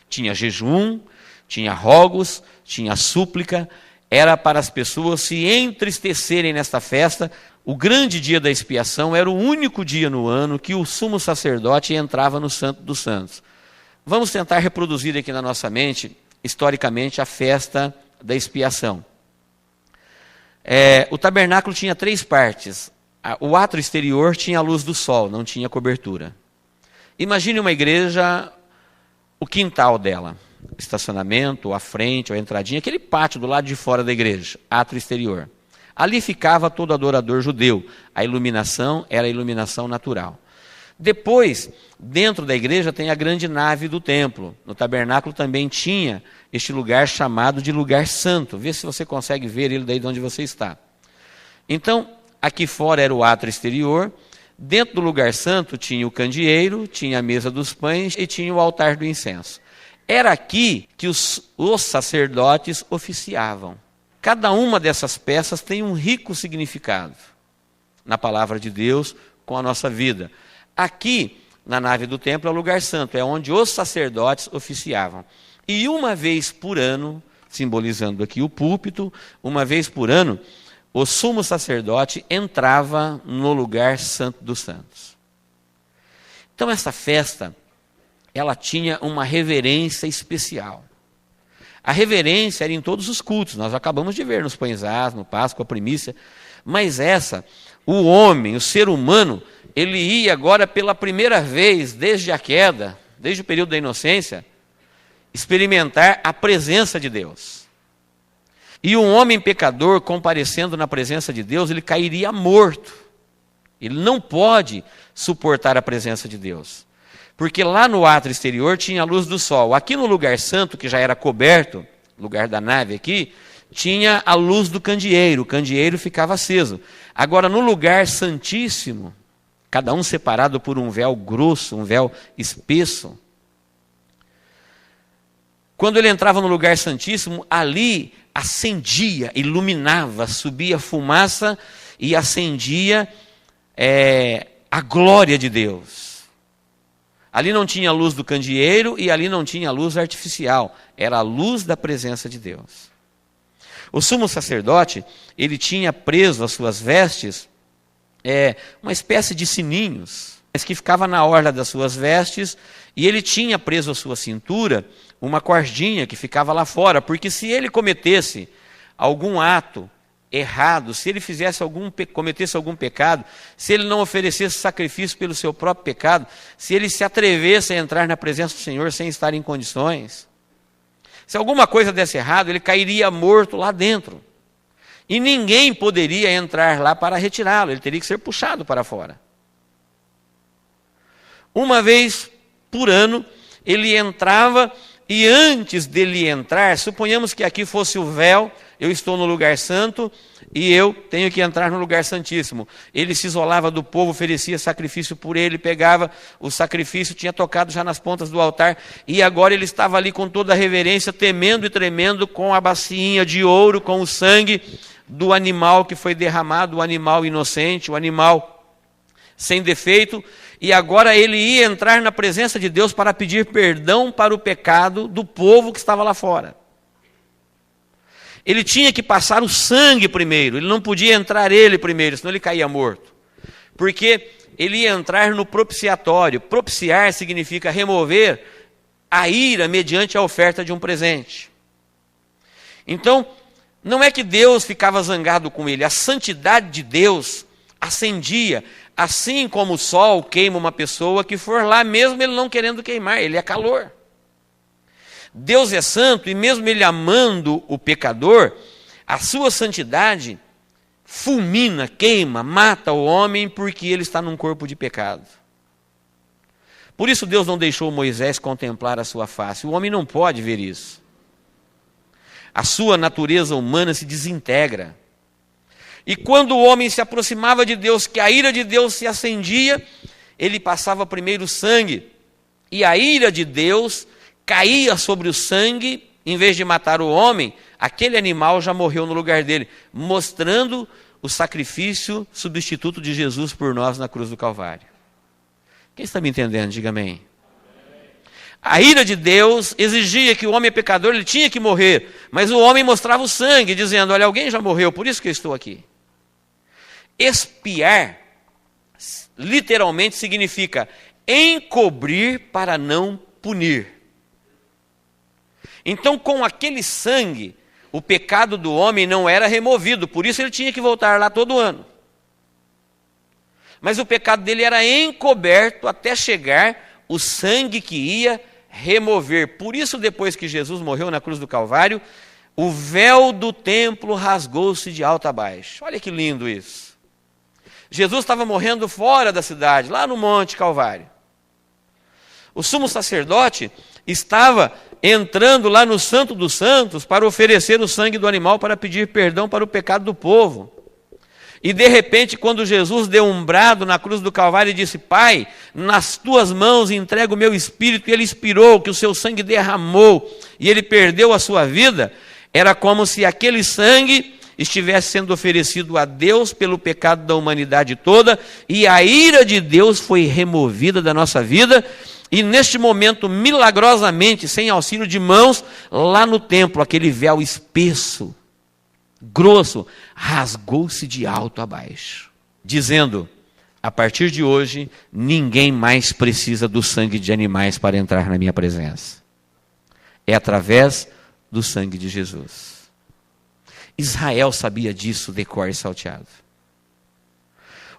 Tinha jejum, tinha rogos, tinha súplica, era para as pessoas se entristecerem nesta festa. O grande dia da expiação era o único dia no ano que o sumo sacerdote entrava no Santo dos Santos. Vamos tentar reproduzir aqui na nossa mente, historicamente, a festa da expiação. O tabernáculo tinha 3 partes. O átrio exterior tinha a luz do sol, não tinha cobertura. Imagine uma igreja, o quintal dela, estacionamento, a frente, a entradinha, aquele pátio do lado de fora da igreja, átrio exterior. Ali ficava todo adorador judeu. A iluminação era a iluminação natural. Depois, dentro da igreja tem a grande nave do templo. No tabernáculo também tinha este lugar chamado de lugar santo. Vê se você consegue ver ele daí de onde você está. Então, aqui fora era o átrio exterior. Dentro do lugar santo tinha o candeeiro, tinha a mesa dos pães e tinha o altar do incenso. Era aqui que os sacerdotes oficiavam. Cada uma dessas peças tem um rico significado na palavra de Deus com a nossa vida. Aqui, na nave do templo, é o lugar santo, é onde os sacerdotes oficiavam. E uma vez por ano, simbolizando aqui o púlpito, uma vez por ano, o sumo sacerdote entrava no lugar santo dos santos. Então essa festa, ela tinha uma reverência especial. A reverência era em todos os cultos, nós acabamos de ver nos pães asmos, no Páscoa, a primícia, mas essa, o homem, o ser humano, ele ia agora pela primeira vez, desde a queda, desde o período da inocência, experimentar a presença de Deus. E um homem pecador, comparecendo na presença de Deus, ele cairia morto. Ele não pode suportar a presença de Deus. Porque lá no átrio exterior tinha a luz do sol. Aqui no lugar santo, que já era coberto, lugar da nave aqui, tinha a luz do candeeiro. O candeeiro ficava aceso. Agora, no lugar santíssimo, cada um separado por um véu grosso, um véu espesso. Quando ele entrava no lugar santíssimo, ali acendia, iluminava, subia fumaça e acendia a glória de Deus. Ali não tinha a luz do candeeiro e ali não tinha a luz artificial. Era a luz da presença de Deus. O sumo sacerdote, ele tinha preso as suas vestes uma espécie de sininhos, mas que ficava na orla das suas vestes, e ele tinha preso à sua cintura uma cordinha que ficava lá fora, porque se ele cometesse algum ato errado, se ele cometesse algum pecado, se ele não oferecesse sacrifício pelo seu próprio pecado, se ele se atrevesse a entrar na presença do Senhor sem estar em condições, se alguma coisa desse errado, ele cairia morto lá dentro. E ninguém poderia entrar lá para retirá-lo, ele teria que ser puxado para fora. Uma vez por ano, ele entrava, e antes dele entrar, suponhamos que aqui fosse o véu, eu estou no lugar santo, e eu tenho que entrar no lugar santíssimo. Ele se isolava do povo, oferecia sacrifício por ele, pegava o sacrifício, tinha tocado já nas pontas do altar, e agora ele estava ali com toda a reverência, temendo e tremendo, com a bacinha de ouro, com o sangue do animal que foi derramado, o animal inocente, o animal sem defeito, e agora ele ia entrar na presença de Deus para pedir perdão para o pecado do povo que estava lá fora. Ele tinha que passar o sangue primeiro, ele não podia entrar ele primeiro, senão ele caía morto. Porque ele ia entrar no propiciatório. Propiciar significa remover a ira mediante a oferta de um presente. Então, não é que Deus ficava zangado com ele, a santidade de Deus acendia, assim como o sol queima uma pessoa que for lá, mesmo ele não querendo queimar, ele é calor. Deus é santo, e mesmo ele amando o pecador, a sua santidade fulmina, queima, mata o homem, porque ele está num corpo de pecado. Por isso Deus não deixou Moisés contemplar a sua face. O homem não pode ver isso. A sua natureza humana se desintegra. E quando o homem se aproximava de Deus, que a ira de Deus se acendia, ele passava primeiro o sangue, e a ira de Deus caía sobre o sangue, em vez de matar o homem, aquele animal já morreu no lugar dele, mostrando o sacrifício substituto de Jesus por nós na cruz do Calvário. Quem está me entendendo? Diga amém. A ira de Deus exigia que o homem pecador ele tinha que morrer, mas o homem mostrava o sangue, dizendo, olha, alguém já morreu, por isso que eu estou aqui. Expiar, literalmente significa encobrir para não punir. Então, com aquele sangue, o pecado do homem não era removido, por isso ele tinha que voltar lá todo ano. Mas o pecado dele era encoberto até chegar o sangue que ia remover. Por isso, depois que Jesus morreu na cruz do Calvário, o véu do templo rasgou-se de alto a baixo. Olha que lindo isso. Jesus estava morrendo fora da cidade, lá no Monte Calvário. O sumo sacerdote estava entrando lá no Santo dos Santos para oferecer o sangue do animal para pedir perdão para o pecado do povo. E de repente, quando Jesus deu um brado na cruz do Calvário e disse, Pai, nas tuas mãos entrego o meu espírito, e ele expirou, que o seu sangue derramou, e ele perdeu a sua vida, era como se aquele sangue estivesse sendo oferecido a Deus pelo pecado da humanidade toda, e a ira de Deus foi removida da nossa vida. E neste momento, milagrosamente, sem auxílio de mãos, lá no templo, aquele véu espesso, grosso, rasgou-se de alto a baixo, dizendo, a partir de hoje, ninguém mais precisa do sangue de animais para entrar na minha presença. É através do sangue de Jesus. Israel sabia disso de cor e salteado.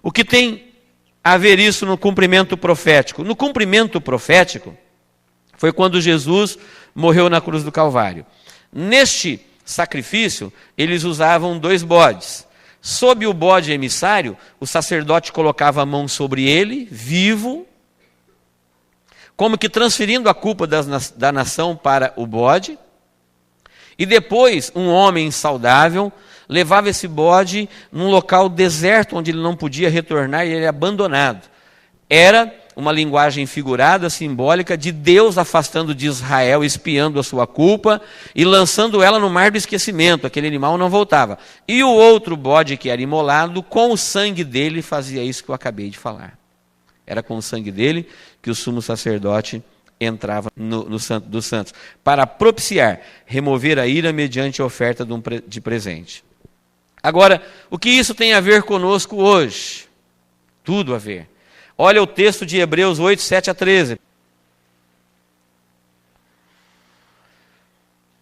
O que tem a ver isso no cumprimento profético? No cumprimento profético, foi quando Jesus morreu na cruz do Calvário. Neste sacrifício, eles usavam 2 bodes. Sob o bode emissário, o sacerdote colocava a mão sobre ele, vivo, como que transferindo a culpa da nação para o bode. E depois, um homem saudável levava esse bode num local deserto, onde ele não podia retornar, e ele era abandonado. Era uma linguagem figurada, simbólica, de Deus afastando de Israel, espiando a sua culpa e lançando ela no mar do esquecimento. Aquele animal não voltava. E o outro bode que era imolado, com o sangue dele, fazia isso que eu acabei de falar. Era com o sangue dele que o sumo sacerdote entrava no Santo dos Santos, para propiciar, remover a ira mediante a oferta de presente. Agora, o que isso tem a ver conosco hoje? Tudo a ver. Olha o texto de Hebreus 8, 7 a 13.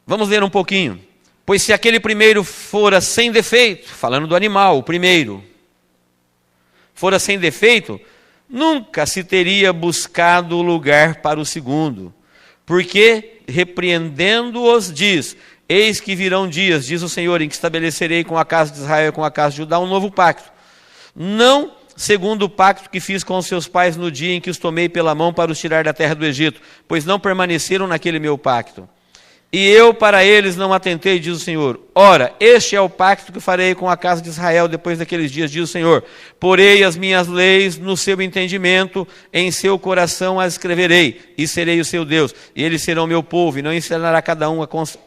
Vamos ler um pouquinho. Pois se aquele primeiro fora sem defeito, falando do animal, o primeiro, fora sem defeito, nunca se teria buscado lugar para o segundo. Porque, repreendendo-os, diz, eis que virão dias, diz o Senhor, em que estabelecerei com a casa de Israel e com a casa de Judá um novo pacto. Não segundo o pacto que fiz com os seus pais no dia em que os tomei pela mão para os tirar da terra do Egito, pois não permaneceram naquele meu pacto. E eu para eles não atentei, diz o Senhor. Ora, este é o pacto que farei com a casa de Israel depois daqueles dias, diz o Senhor. Porei as minhas leis no seu entendimento, em seu coração as escreverei, e serei o seu Deus. E eles serão meu povo, e não ensinará cada um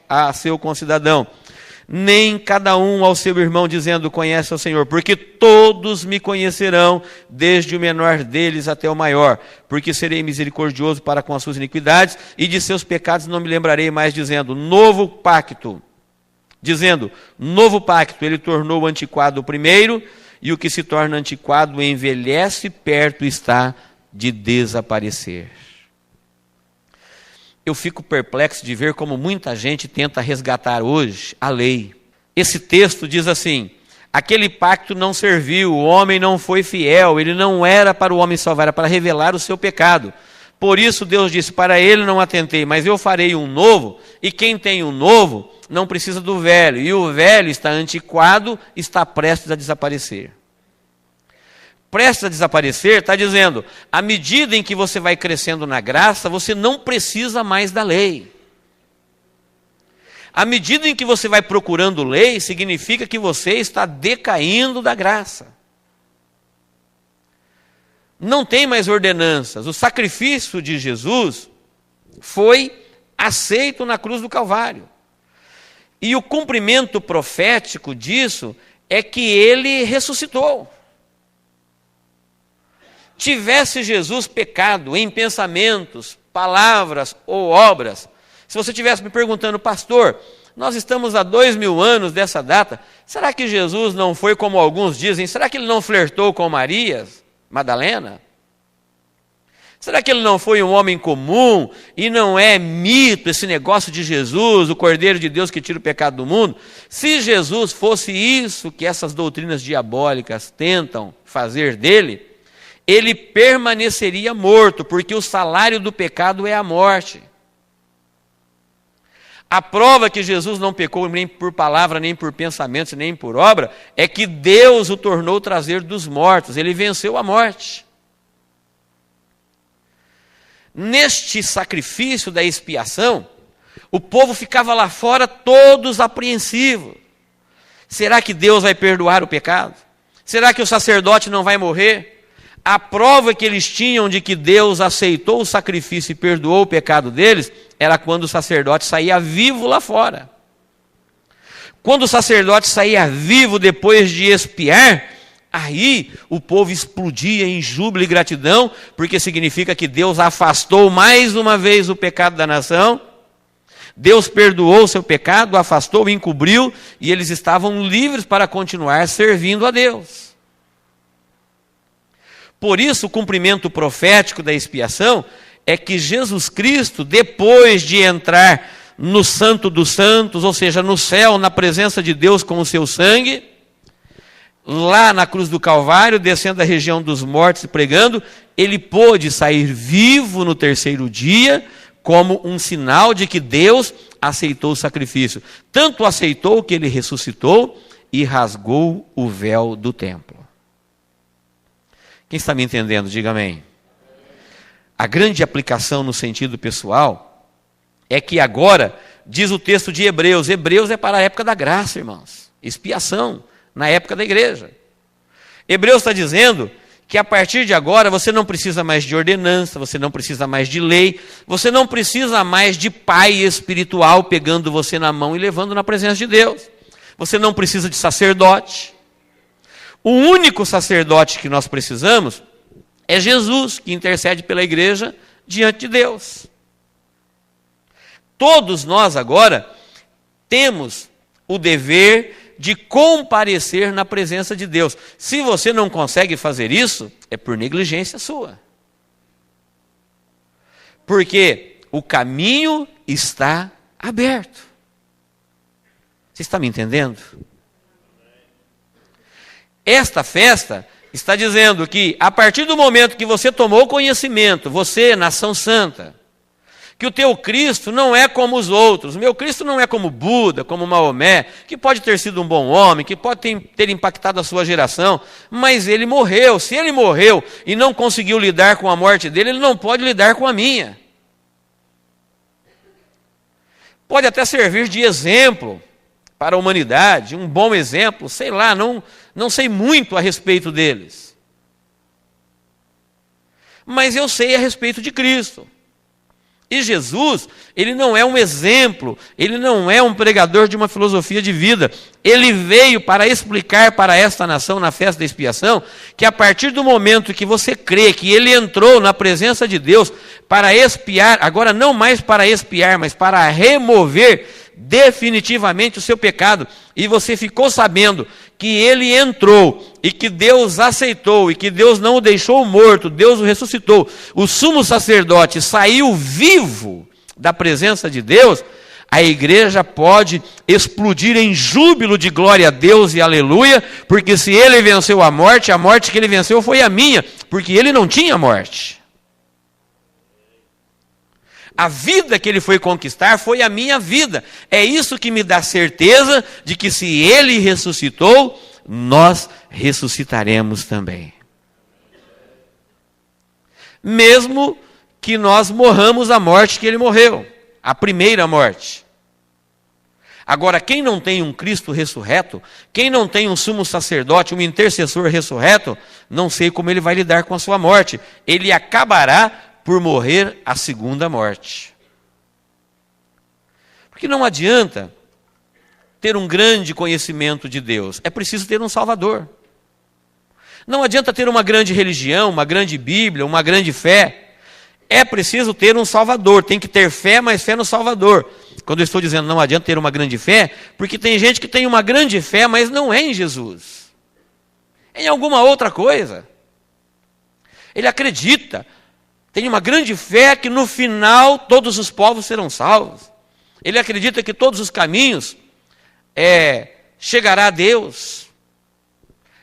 a seu concidadão, nem cada um ao seu irmão, dizendo, conhece o Senhor, porque todos me conhecerão, desde o menor deles até o maior, porque serei misericordioso para com as suas iniquidades, e de seus pecados não me lembrarei mais, dizendo, novo pacto, ele tornou antiquado o primeiro, e o que se torna antiquado envelhece, perto está de desaparecer. Eu fico perplexo de ver como muita gente tenta resgatar hoje a lei. Esse texto diz assim, aquele pacto não serviu, o homem não foi fiel, ele não era para o homem salvar, era para revelar o seu pecado. Por isso Deus disse, para ele não atentei, mas eu farei um novo, e quem tem um novo não precisa do velho, e o velho está antiquado, está prestes a desaparecer. Prestes a desaparecer, está dizendo, à medida em que você vai crescendo na graça, você não precisa mais da lei. À medida em que você vai procurando lei, significa que você está decaindo da graça. Não tem mais ordenanças. O sacrifício de Jesus foi aceito na cruz do Calvário. E o cumprimento profético disso é que ele ressuscitou. Tivesse Jesus pecado em pensamentos, palavras ou obras, se você estivesse me perguntando, pastor, nós estamos há 2000 anos dessa data, será que Jesus não foi como alguns dizem? Será que ele não flertou com Maria Madalena? Será que ele não foi um homem comum e não é mito esse negócio de Jesus, o Cordeiro de Deus que tira o pecado do mundo? Se Jesus fosse isso que essas doutrinas diabólicas tentam fazer dele, ele permaneceria morto, porque o salário do pecado é a morte. A prova que Jesus não pecou nem por palavra, nem por pensamentos, nem por obra, é que Deus o tornou trazer dos mortos, ele venceu a morte. Neste sacrifício da expiação, o povo ficava lá fora todos apreensivos. Será que Deus vai perdoar o pecado? Será que o sacerdote não vai morrer? A prova que eles tinham de que Deus aceitou o sacrifício e perdoou o pecado deles, era quando o sacerdote saía vivo lá fora. Quando o sacerdote saía vivo depois de expiar, aí o povo explodia em júbilo e gratidão, porque significa que Deus afastou mais uma vez o pecado da nação, Deus perdoou o seu pecado, afastou, encobriu, e eles estavam livres para continuar servindo a Deus. Por isso, o cumprimento profético da expiação é que Jesus Cristo, depois de entrar no Santo dos Santos, ou seja, no céu, na presença de Deus com o seu sangue, lá na cruz do Calvário, descendo da região dos mortos e pregando, ele pôde sair vivo no terceiro dia, como um sinal de que Deus aceitou o sacrifício. Tanto aceitou que ele ressuscitou e rasgou o véu do templo. Quem está me entendendo, diga amém. A grande aplicação no sentido pessoal é que agora, diz o texto de Hebreus, Hebreus é para a época da graça, irmãos, expiação, na época da igreja. Hebreus está dizendo que a partir de agora você não precisa mais de ordenança, você não precisa mais de lei, você não precisa mais de pai espiritual pegando você na mão e levando na presença de Deus. Você não precisa de sacerdote. O único sacerdote que nós precisamos é Jesus, que intercede pela igreja diante de Deus. Todos nós agora temos o dever de comparecer na presença de Deus. Se você não consegue fazer isso, é por negligência sua. Porque o caminho está aberto. Você está me entendendo? Esta festa está dizendo que, a partir do momento que você tomou conhecimento, você, nação santa, Que o teu Cristo não é como os outros. O meu Cristo não é como Buda, como Maomé, que pode ter sido um bom homem, que pode ter impactado a sua geração, mas ele morreu. Se ele morreu e não conseguiu lidar com a morte dele, ele não pode lidar com a minha. Pode até servir de exemplo para a humanidade, um bom exemplo, sei lá, não sei muito a respeito deles. Mas eu sei a respeito de Cristo. E Jesus, ele não é um exemplo, ele não é um pregador de uma filosofia de vida. Ele veio para explicar para esta nação na festa da expiação que a partir do momento que você crê que ele entrou na presença de Deus para expiar, agora não mais para expiar, mas para remover definitivamente o seu pecado, e você ficou sabendo que ele entrou e que Deus aceitou e que Deus não o deixou morto, Deus o ressuscitou, o sumo sacerdote saiu vivo da presença de Deus, a igreja pode explodir em júbilo de glória a Deus e aleluia, porque se ele venceu a morte que ele venceu foi a minha, porque ele não tinha morte. A vida que ele foi conquistar foi a minha vida. É isso que me dá certeza de que se ele ressuscitou, nós ressuscitaremos também. Mesmo que nós morramos a morte que ele morreu, a primeira morte. Agora, quem não tem um Cristo ressurreto, quem não tem um sumo sacerdote, um intercessor ressurreto, não sei como ele vai lidar com a sua morte. Ele acabará por morrer a segunda morte. Porque não adianta ter um grande conhecimento de Deus, é preciso ter um Salvador. Não adianta ter uma grande religião, uma grande Bíblia, uma grande fé, é preciso ter um Salvador, tem que ter fé, mas fé no Salvador. Quando eu estou dizendo não adianta ter uma grande fé, porque tem gente que tem uma grande fé, mas não é em Jesus, é em alguma outra coisa. Ele acredita, tem uma grande fé que no final todos os povos serão salvos. Ele acredita que todos os caminhos chegará a Deus.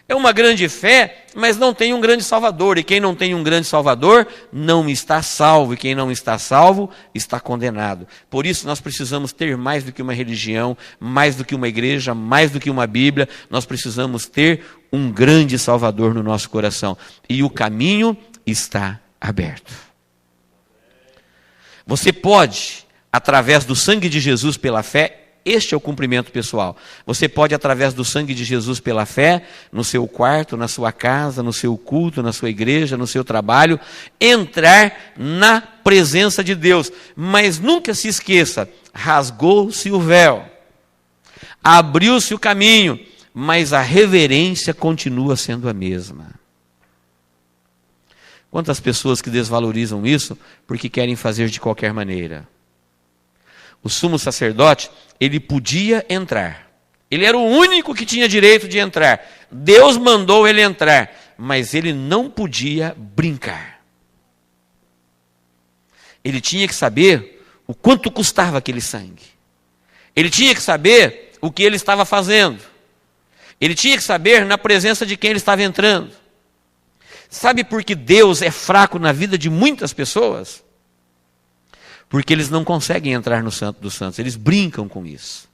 É uma grande fé, mas não tem um grande Salvador. E quem não tem um grande Salvador, não está salvo. E quem não está salvo, está condenado. Por isso nós precisamos ter mais do que uma religião, mais do que uma igreja, mais do que uma Bíblia. Nós precisamos ter um grande Salvador no nosso coração. E o caminho está aberto. Você pode, através do sangue de Jesus pela fé, este é o cumprimento pessoal. Você pode, através do sangue de Jesus pela fé, no seu quarto, na sua casa, no seu culto, na sua igreja, no seu trabalho, entrar na presença de Deus. Mas nunca se esqueça, rasgou-se o véu, abriu-se o caminho, mas a reverência continua sendo a mesma. Quantas pessoas que desvalorizam isso porque querem fazer de qualquer maneira. O sumo sacerdote, ele podia entrar. Ele era o único que tinha direito de entrar. Deus mandou ele entrar, mas ele não podia brincar. Ele tinha que saber o quanto custava aquele sangue. Ele tinha que saber o que ele estava fazendo. Ele tinha que saber na presença de quem ele estava entrando. Sabe por que Deus é fraco na vida de muitas pessoas? Porque eles não conseguem entrar no Santo dos Santos, eles brincam com isso.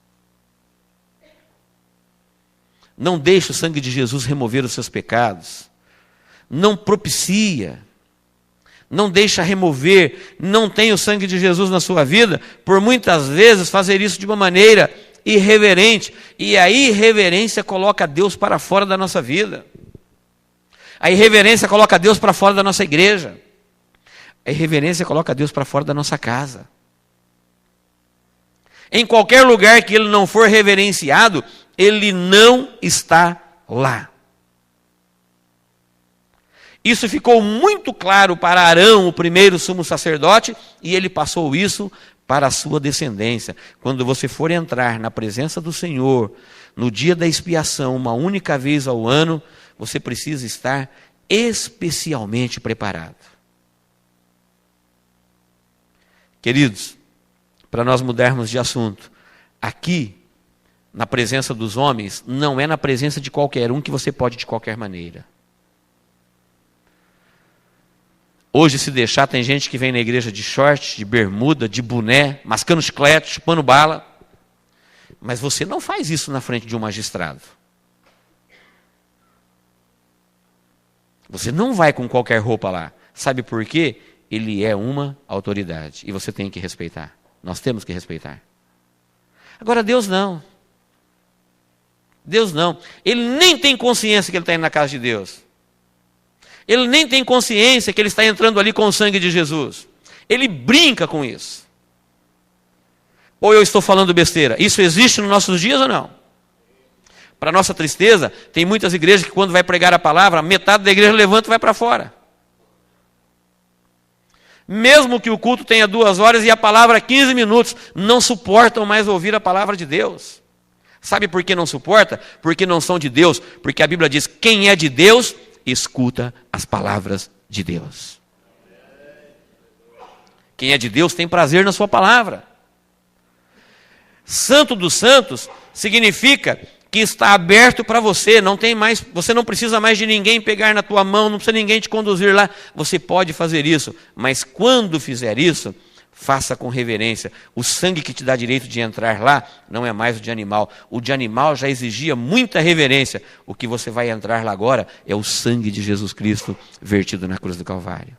Não deixe o sangue de Jesus remover os seus pecados. Não propicia. Não deixa remover. Não tem o sangue de Jesus na sua vida, por muitas vezes fazer isso de uma maneira irreverente. E a irreverência coloca Deus para fora da nossa vida. A irreverência coloca Deus para fora da nossa igreja. A irreverência coloca Deus para fora da nossa casa. Em qualquer lugar que ele não for reverenciado, ele não está lá. Isso ficou muito claro para Arão, o primeiro sumo sacerdote, e ele passou isso para a sua descendência. Quando você for entrar na presença do Senhor, no dia da expiação, uma única vez ao ano, você precisa estar especialmente preparado. Queridos, para nós mudarmos de assunto, aqui, na presença dos homens, não é na presença de qualquer um que você pode de qualquer maneira. Hoje, se deixar, tem gente que vem na igreja de short, de bermuda, de boné, mascando chiclete, chupando bala. Mas você não faz isso na frente de um magistrado. Você não vai com qualquer roupa lá. Sabe por quê? Ele é uma autoridade. E você tem que respeitar. Nós temos que respeitar. Agora, Deus não. Deus não. Ele nem tem consciência que ele está indo na casa de Deus. Ele nem tem consciência que ele está entrando ali com o sangue de Jesus. Ele brinca com isso. Ou eu estou falando besteira? Isso existe nos nossos dias ou não? Para nossa tristeza, tem muitas igrejas que quando vai pregar a palavra, metade da igreja levanta e vai para fora. Mesmo que o culto tenha 2 horas e a palavra 15 minutos, não suportam mais ouvir a palavra de Deus. Sabe por que não suporta? Porque não são de Deus. Porque a Bíblia diz, quem é de Deus, escuta as palavras de Deus. Quem é de Deus tem prazer na sua palavra. Santo dos santos significa que está aberto para você, não tem mais, você não precisa mais de ninguém pegar na tua mão, não precisa ninguém te conduzir lá, você pode fazer isso, mas quando fizer isso, faça com reverência. O sangue que te dá direito de entrar lá não é mais o de animal já exigia muita reverência, o que você vai entrar lá agora é o sangue de Jesus Cristo vertido na cruz do Calvário.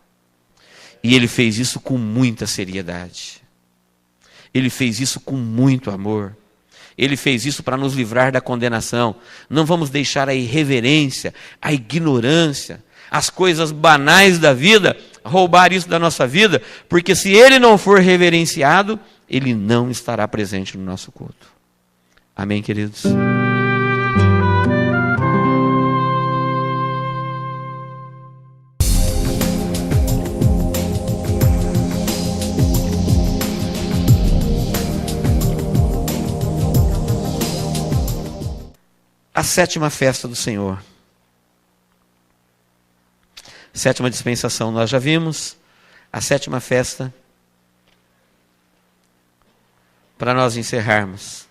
E ele fez isso com muita seriedade, ele fez isso com muito amor. Ele fez isso para nos livrar da condenação. Não vamos deixar a irreverência, a ignorância, as coisas banais da vida, roubar isso da nossa vida, porque se ele não for reverenciado, ele não estará presente no nosso culto. Amém, queridos? A 7ª festa do Senhor. 7ª dispensação nós já vimos. A 7ª festa, para nós encerrarmos.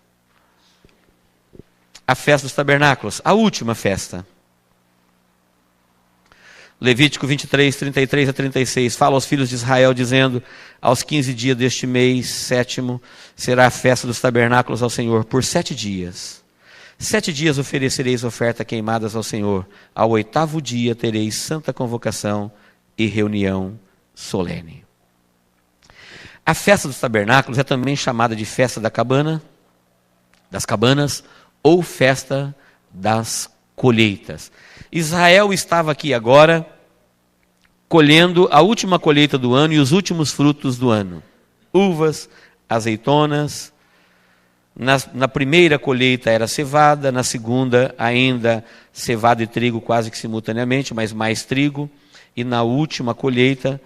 A festa dos tabernáculos, a última festa. Levítico 23, 33 a 36, fala aos filhos de Israel, dizendo, aos 15 dias deste mês, 7º, será a festa dos tabernáculos ao Senhor, por 7 dias. 7 dias oferecereis oferta queimadas ao Senhor. Ao 8º dia tereis santa convocação e reunião solene. A festa dos tabernáculos é também chamada de festa das cabanas, ou festa das colheitas. Israel estava aqui agora, colhendo a última colheita do ano e os últimos frutos do ano. Uvas, azeitonas. Na primeira colheita era cevada, na segunda ainda cevada e trigo quase que simultaneamente, mas mais trigo. E na última colheita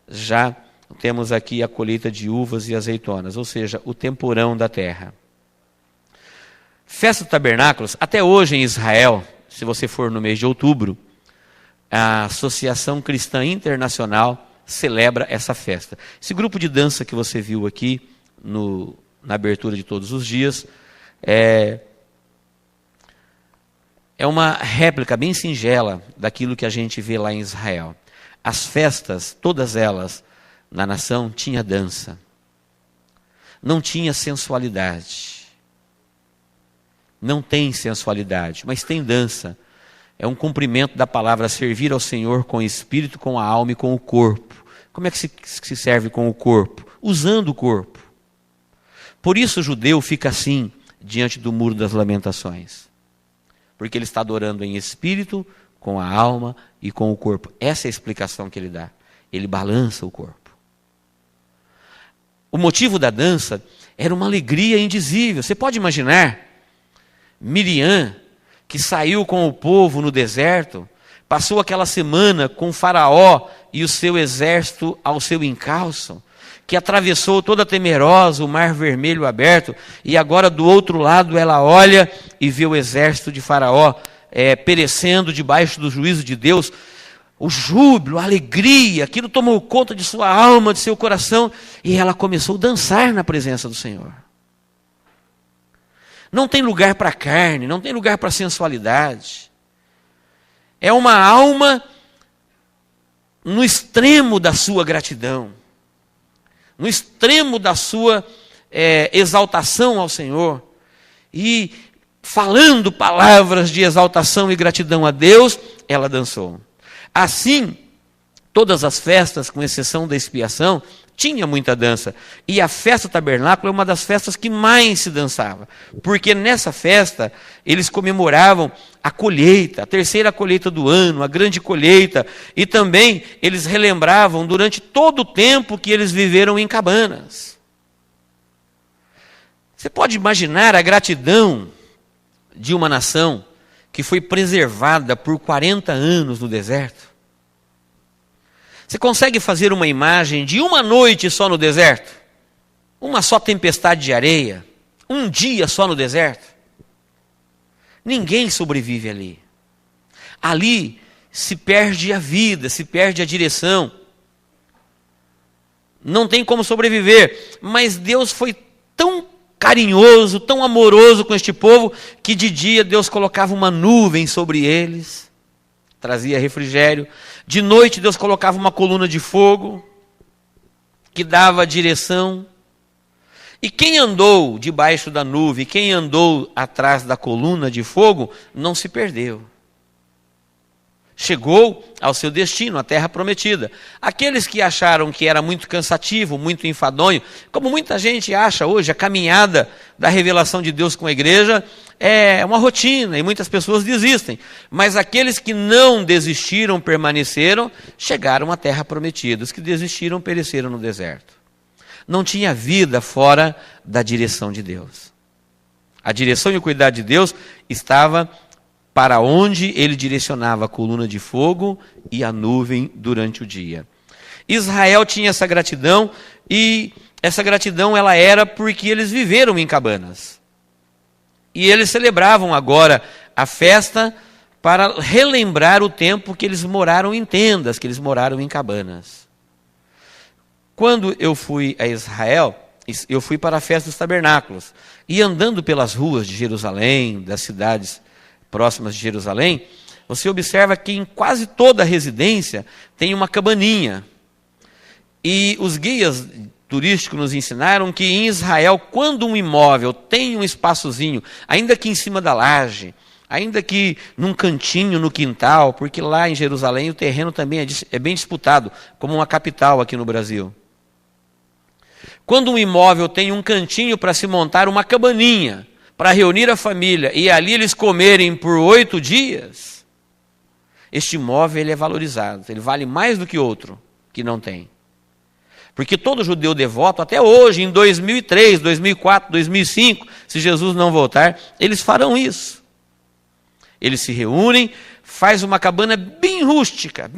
já temos aqui a colheita de uvas e azeitonas, ou seja, o temporão da terra. Festa dos Tabernáculos, até hoje em Israel, se você for no mês de outubro, a Associação Cristã Internacional celebra essa festa. Esse grupo de dança que você viu aqui na abertura de todos os dias, é uma réplica bem singela daquilo que a gente vê lá em Israel. As festas, todas elas, na nação, tinha dança. Não tinha sensualidade. Não tem sensualidade, mas tem dança. É um cumprimento da palavra servir ao Senhor com o espírito, com a alma e com o corpo. Como é que se serve com o corpo? Usando o corpo. Por isso o judeu fica assim, diante do muro das lamentações. Porque ele está adorando em espírito, com a alma e com o corpo. Essa é a explicação que ele dá. Ele balança o corpo. O motivo da dança era uma alegria indizível. Você pode imaginar Miriam, que saiu com o povo no deserto, passou aquela semana com Faraó e o seu exército ao seu encalço, que atravessou toda temerosa o mar vermelho aberto, e agora do outro lado ela olha e vê o exército de Faraó perecendo debaixo do juízo de Deus. O júbilo, a alegria, aquilo tomou conta de sua alma, de seu coração, e ela começou a dançar na presença do Senhor. Não tem lugar para carne, não tem lugar para sensualidade. É uma alma no extremo da sua gratidão, no extremo da sua exaltação ao Senhor, e falando palavras de exaltação e gratidão a Deus, ela dançou. Assim, todas as festas, com exceção da expiação, tinha muita dança. E a festa do tabernáculo é uma das festas que mais se dançava. Porque nessa festa, eles comemoravam a colheita, a terceira colheita do ano, a grande colheita. E também eles relembravam durante todo o tempo que eles viveram em cabanas. Você pode imaginar a gratidão de uma nação que foi preservada por 40 anos no deserto? Você consegue fazer uma imagem de uma noite só no deserto? Uma só tempestade de areia? Um dia só no deserto? Ninguém sobrevive ali. Ali se perde a vida, se perde a direção. Não tem como sobreviver. Mas Deus foi tão carinhoso, tão amoroso com este povo, que de dia Deus colocava uma nuvem sobre eles, trazia refrigério. De noite Deus colocava uma coluna de fogo, que dava direção. E quem andou debaixo da nuvem, quem andou atrás da coluna de fogo, não se perdeu. Chegou ao seu destino, a terra prometida. Aqueles que acharam que era muito cansativo, muito enfadonho, como muita gente acha hoje, a caminhada da revelação de Deus com a igreja é uma rotina e muitas pessoas desistem. Mas aqueles que não desistiram, permaneceram, chegaram à terra prometida. Os que desistiram, pereceram no deserto. Não tinha vida fora da direção de Deus. A direção e o cuidado de Deus estava para onde ele direcionava a coluna de fogo e a nuvem durante o dia. Israel tinha essa gratidão, e essa gratidão ela era porque eles viveram em cabanas. E eles celebravam agora a festa para relembrar o tempo que eles moraram em tendas, que eles moraram em cabanas. Quando eu fui a Israel, eu fui para a festa dos tabernáculos. E andando pelas ruas de Jerusalém, das cidades próximas de Jerusalém, você observa que em quase toda a residência tem uma cabaninha. E os guias turísticos nos ensinaram que em Israel, quando um imóvel tem um espaçozinho, ainda que em cima da laje, ainda que num cantinho no quintal, porque lá em Jerusalém o terreno também é bem disputado, como uma capital aqui no Brasil. Quando um imóvel tem um cantinho para se montar uma cabaninha, para reunir a família e ali eles comerem por 8 dias, este imóvel ele é valorizado, ele vale mais do que outro que não tem. Porque todo judeu devoto, até hoje, em 2003, 2004, 2005, se Jesus não voltar, eles farão isso. Eles se reúnem, faz uma cabana bem rústica,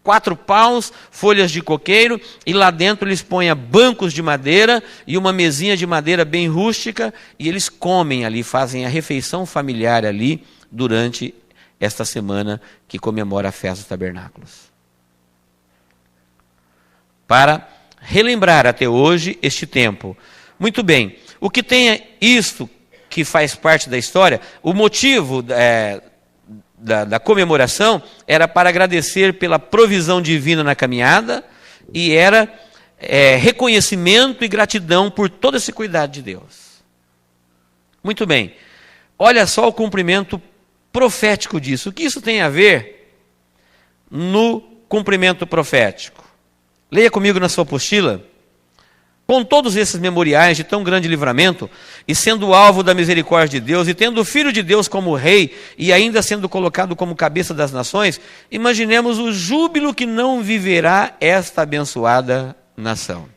4 paus, folhas de coqueiro, e lá dentro eles põem bancos de madeira e uma mesinha de madeira bem rústica, e eles comem ali, fazem a refeição familiar ali durante esta semana que comemora a festa dos tabernáculos. Para relembrar até hoje este tempo. Muito bem, o que tem isto que faz parte da história, o motivo da comemoração era para agradecer pela provisão divina na caminhada, e era reconhecimento e gratidão por todo esse cuidado de Deus. Muito bem, olha só o cumprimento profético disso. O que isso tem a ver no cumprimento profético? Leia comigo na sua apostila. Com todos esses memoriais de tão grande livramento, e sendo alvo da misericórdia de Deus, e tendo o Filho de Deus como rei, e ainda sendo colocado como cabeça das nações, imaginemos o júbilo que não viverá esta abençoada nação.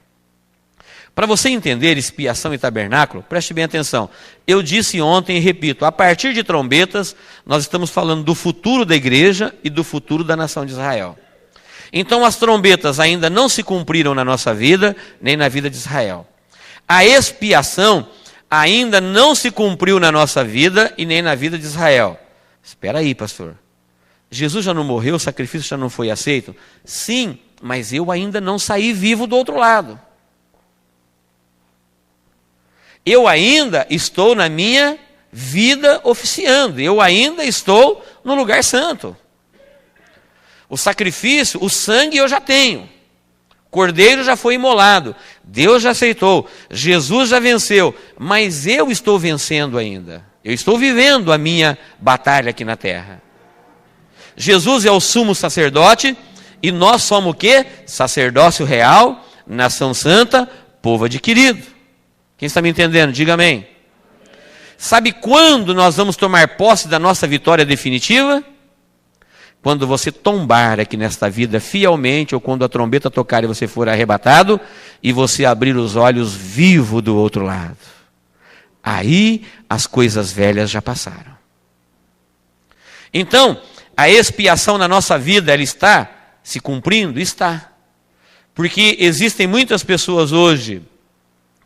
Para você entender expiação e tabernáculo, preste bem atenção. Eu disse ontem e repito, a partir de trombetas, nós estamos falando do futuro da igreja e do futuro da nação de Israel. Então as trombetas ainda não se cumpriram na nossa vida, nem na vida de Israel. A expiação ainda não se cumpriu na nossa vida e nem na vida de Israel. Espera aí, pastor. Jesus já não morreu, o sacrifício já não foi aceito? Sim, mas eu ainda não saí vivo do outro lado. Eu ainda estou na minha vida oficiando, eu ainda estou no lugar santo. O sacrifício, o sangue eu já tenho. Cordeiro já foi imolado. Deus já aceitou. Jesus já venceu. Mas eu estou vencendo ainda. Eu estou vivendo a minha batalha aqui na terra. Jesus é o sumo sacerdote. E nós somos o quê? Sacerdócio real, nação santa, povo adquirido. Quem está me entendendo? Diga amém. Sabe quando nós vamos tomar posse da nossa vitória definitiva? Quando você tombar aqui nesta vida fielmente, ou quando a trombeta tocar e você for arrebatado, e você abrir os olhos vivo do outro lado. Aí as coisas velhas já passaram. Então, a expiação na nossa vida, ela está se cumprindo? Está. Porque existem muitas pessoas hoje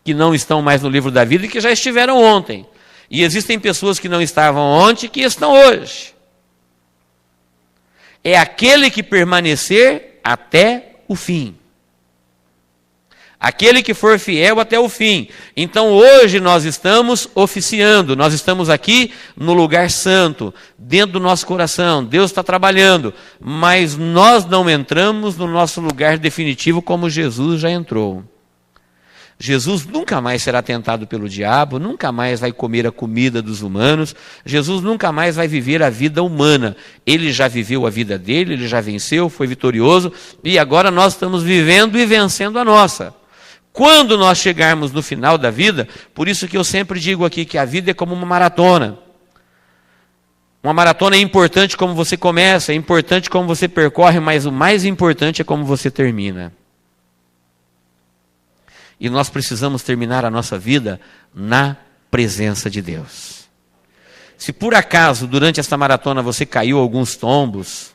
que não estão mais no livro da vida e que já estiveram ontem. E existem pessoas que não estavam ontem e que estão hoje. É aquele que permanecer até o fim. Aquele que for fiel até o fim. Então hoje nós estamos oficiando, nós estamos aqui no lugar santo, dentro do nosso coração. Deus está trabalhando, mas nós não entramos no nosso lugar definitivo como Jesus já entrou. Jesus nunca mais será tentado pelo diabo, nunca mais vai comer a comida dos humanos, Jesus nunca mais vai viver a vida humana. Ele já viveu a vida dele, ele já venceu, foi vitorioso, e agora nós estamos vivendo e vencendo a nossa. Quando nós chegarmos no final da vida, por isso que eu sempre digo aqui que a vida é como uma maratona. Uma maratona é importante como você começa, é importante como você percorre, mas o mais importante é como você termina. E nós precisamos terminar a nossa vida na presença de Deus. Se por acaso, durante esta maratona, você caiu alguns tombos,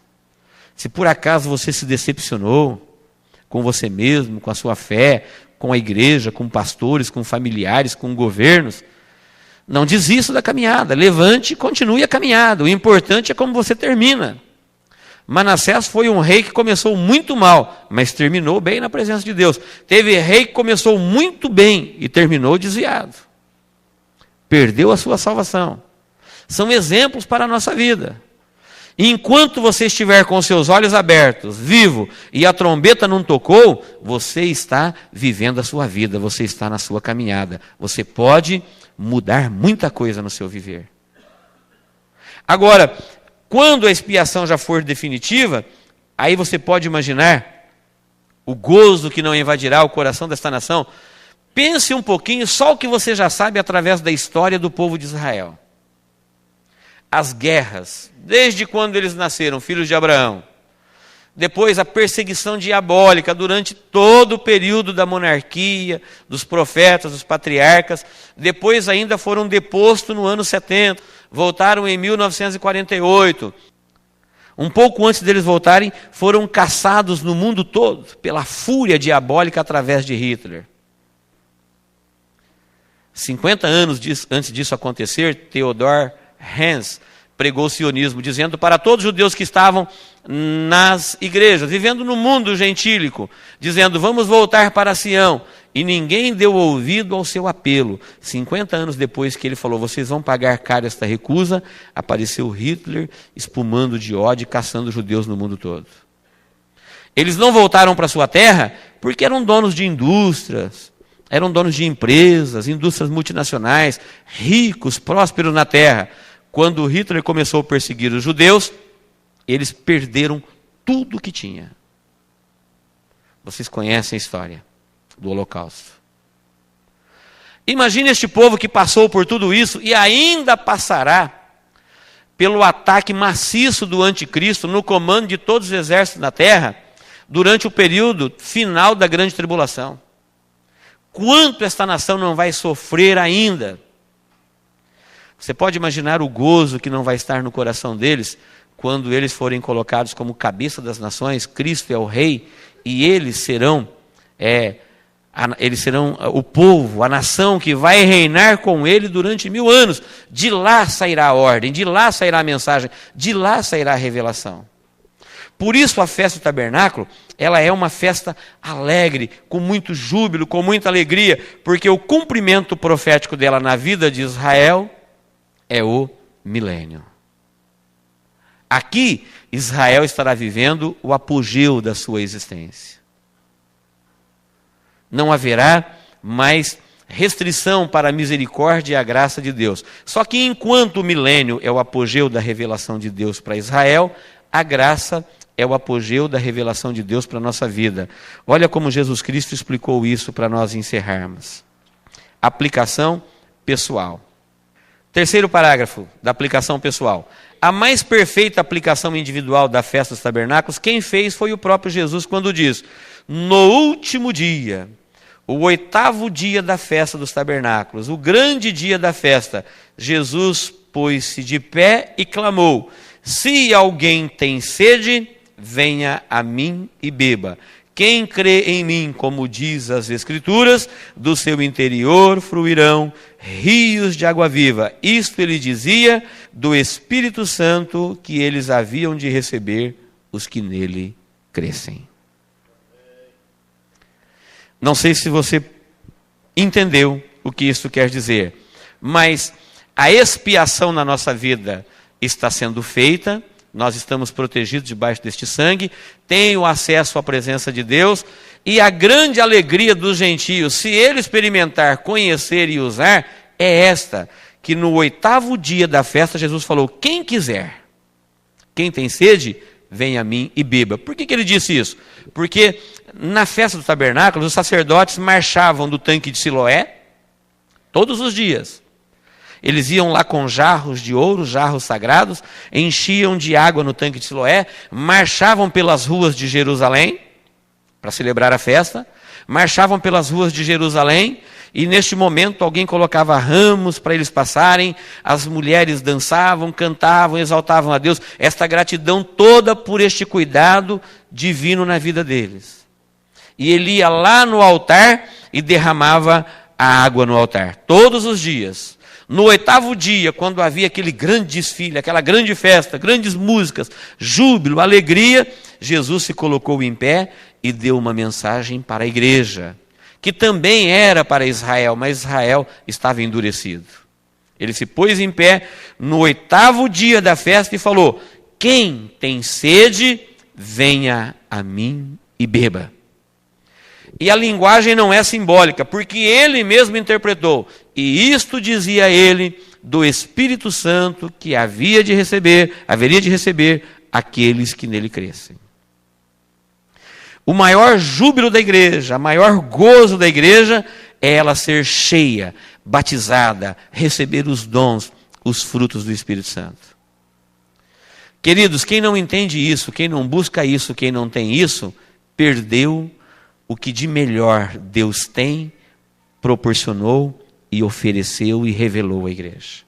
se por acaso você se decepcionou com você mesmo, com a sua fé, com a igreja, com pastores, com familiares, com governos, não desista da caminhada, levante e continue a caminhada. O importante é como você termina. Manassés foi um rei que começou muito mal, mas terminou bem na presença de Deus. Teve rei que começou muito bem e terminou desviado. Perdeu a sua salvação. São exemplos para a nossa vida. Enquanto você estiver com seus olhos abertos, vivo, e a trombeta não tocou, você está vivendo a sua vida, você está na sua caminhada. Você pode mudar muita coisa no seu viver. Agora, quando a expiação já for definitiva, aí você pode imaginar o gozo que não invadirá o coração desta nação. Pense um pouquinho só o que você já sabe através da história do povo de Israel. As guerras, desde quando eles nasceram, filhos de Abraão. Depois a perseguição diabólica durante todo o período da monarquia, dos profetas, dos patriarcas. Depois ainda foram depostos no ano 70. Voltaram em 1948. Um pouco antes deles voltarem, foram caçados no mundo todo pela fúria diabólica através de Hitler. 50 anos antes disso acontecer, Theodor Herzl pregou o sionismo, dizendo para todos os judeus que estavam nas igrejas, vivendo no mundo gentílico, dizendo, vamos voltar para Sião. E ninguém deu ouvido ao seu apelo. 50 anos depois que ele falou, vocês vão pagar caro esta recusa, apareceu Hitler espumando de ódio e caçando judeus no mundo todo. Eles não voltaram para sua terra porque eram donos de indústrias, eram donos de empresas, indústrias multinacionais, ricos, prósperos na terra. Quando Hitler começou a perseguir os judeus, eles perderam tudo o que tinha. Vocês conhecem a história do Holocausto. Imagine este povo que passou por tudo isso e ainda passará pelo ataque maciço do anticristo no comando de todos os exércitos na terra durante o período final da grande tribulação. Quanto esta nação não vai sofrer ainda? Você pode imaginar o gozo que não vai estar no coração deles quando eles forem colocados como cabeça das nações. Cristo é o rei e eles serão o povo, a nação que vai reinar com ele durante 1000 anos. De lá sairá a ordem, de lá sairá a mensagem, de lá sairá a revelação. Por isso a festa do tabernáculo, ela é uma festa alegre, com muito júbilo, com muita alegria, porque o cumprimento profético dela na vida de Israel é o milênio. Aqui, Israel estará vivendo o apogeu da sua existência. Não haverá mais restrição para a misericórdia e a graça de Deus. Só que enquanto o milênio é o apogeu da revelação de Deus para Israel, a graça é o apogeu da revelação de Deus para a nossa vida. Olha como Jesus Cristo explicou isso para nós encerrarmos. Aplicação pessoal. Terceiro parágrafo da aplicação pessoal. A mais perfeita aplicação individual da festa dos tabernáculos, quem fez foi o próprio Jesus, quando diz: no último dia, o 8º dia da festa dos tabernáculos, o grande dia da festa, Jesus pôs-se de pé e clamou: se alguém tem sede, venha a mim e beba. Quem crê em mim, como diz as Escrituras, do seu interior fluirão rios de água viva. Isto ele dizia do Espírito Santo que eles haviam de receber os que nele crescem. Não sei se você entendeu o que isso quer dizer, mas a expiação na nossa vida está sendo feita. Nós estamos protegidos debaixo deste sangue, tenho acesso à presença de Deus, e a grande alegria dos gentios, se ele experimentar, conhecer e usar, é esta, que no 8º dia da festa, Jesus falou: quem quiser, quem tem sede, venha a mim e beba. Por que ele disse isso? Porque na festa do tabernáculo, os sacerdotes marchavam do tanque de Siloé, todos os dias. Eles iam lá com jarros de ouro, jarros sagrados, enchiam de água no tanque de Siloé, marchavam pelas ruas de Jerusalém, para celebrar a festa, marchavam pelas ruas de Jerusalém, e neste momento alguém colocava ramos para eles passarem, as mulheres dançavam, cantavam, exaltavam a Deus, esta gratidão toda por este cuidado divino na vida deles. E ele ia lá no altar e derramava a água no altar, todos os dias. No 8º dia, quando havia aquele grande desfile, aquela grande festa, grandes músicas, júbilo, alegria, Jesus se colocou em pé e deu uma mensagem para a igreja, que também era para Israel, mas Israel estava endurecido. Ele se pôs em pé no 8º dia da festa e falou: quem tem sede, venha a mim e beba. E a linguagem não é simbólica, porque ele mesmo interpretou: e isto dizia ele do Espírito Santo que haveria de receber aqueles que nele crescem. O maior júbilo da igreja, o maior gozo da igreja é ela ser cheia, batizada, receber os dons, os frutos do Espírito Santo. Queridos, quem não entende isso, quem não busca isso, quem não tem isso, perdeu o que de melhor Deus tem, proporcionou e ofereceu e revelou à igreja.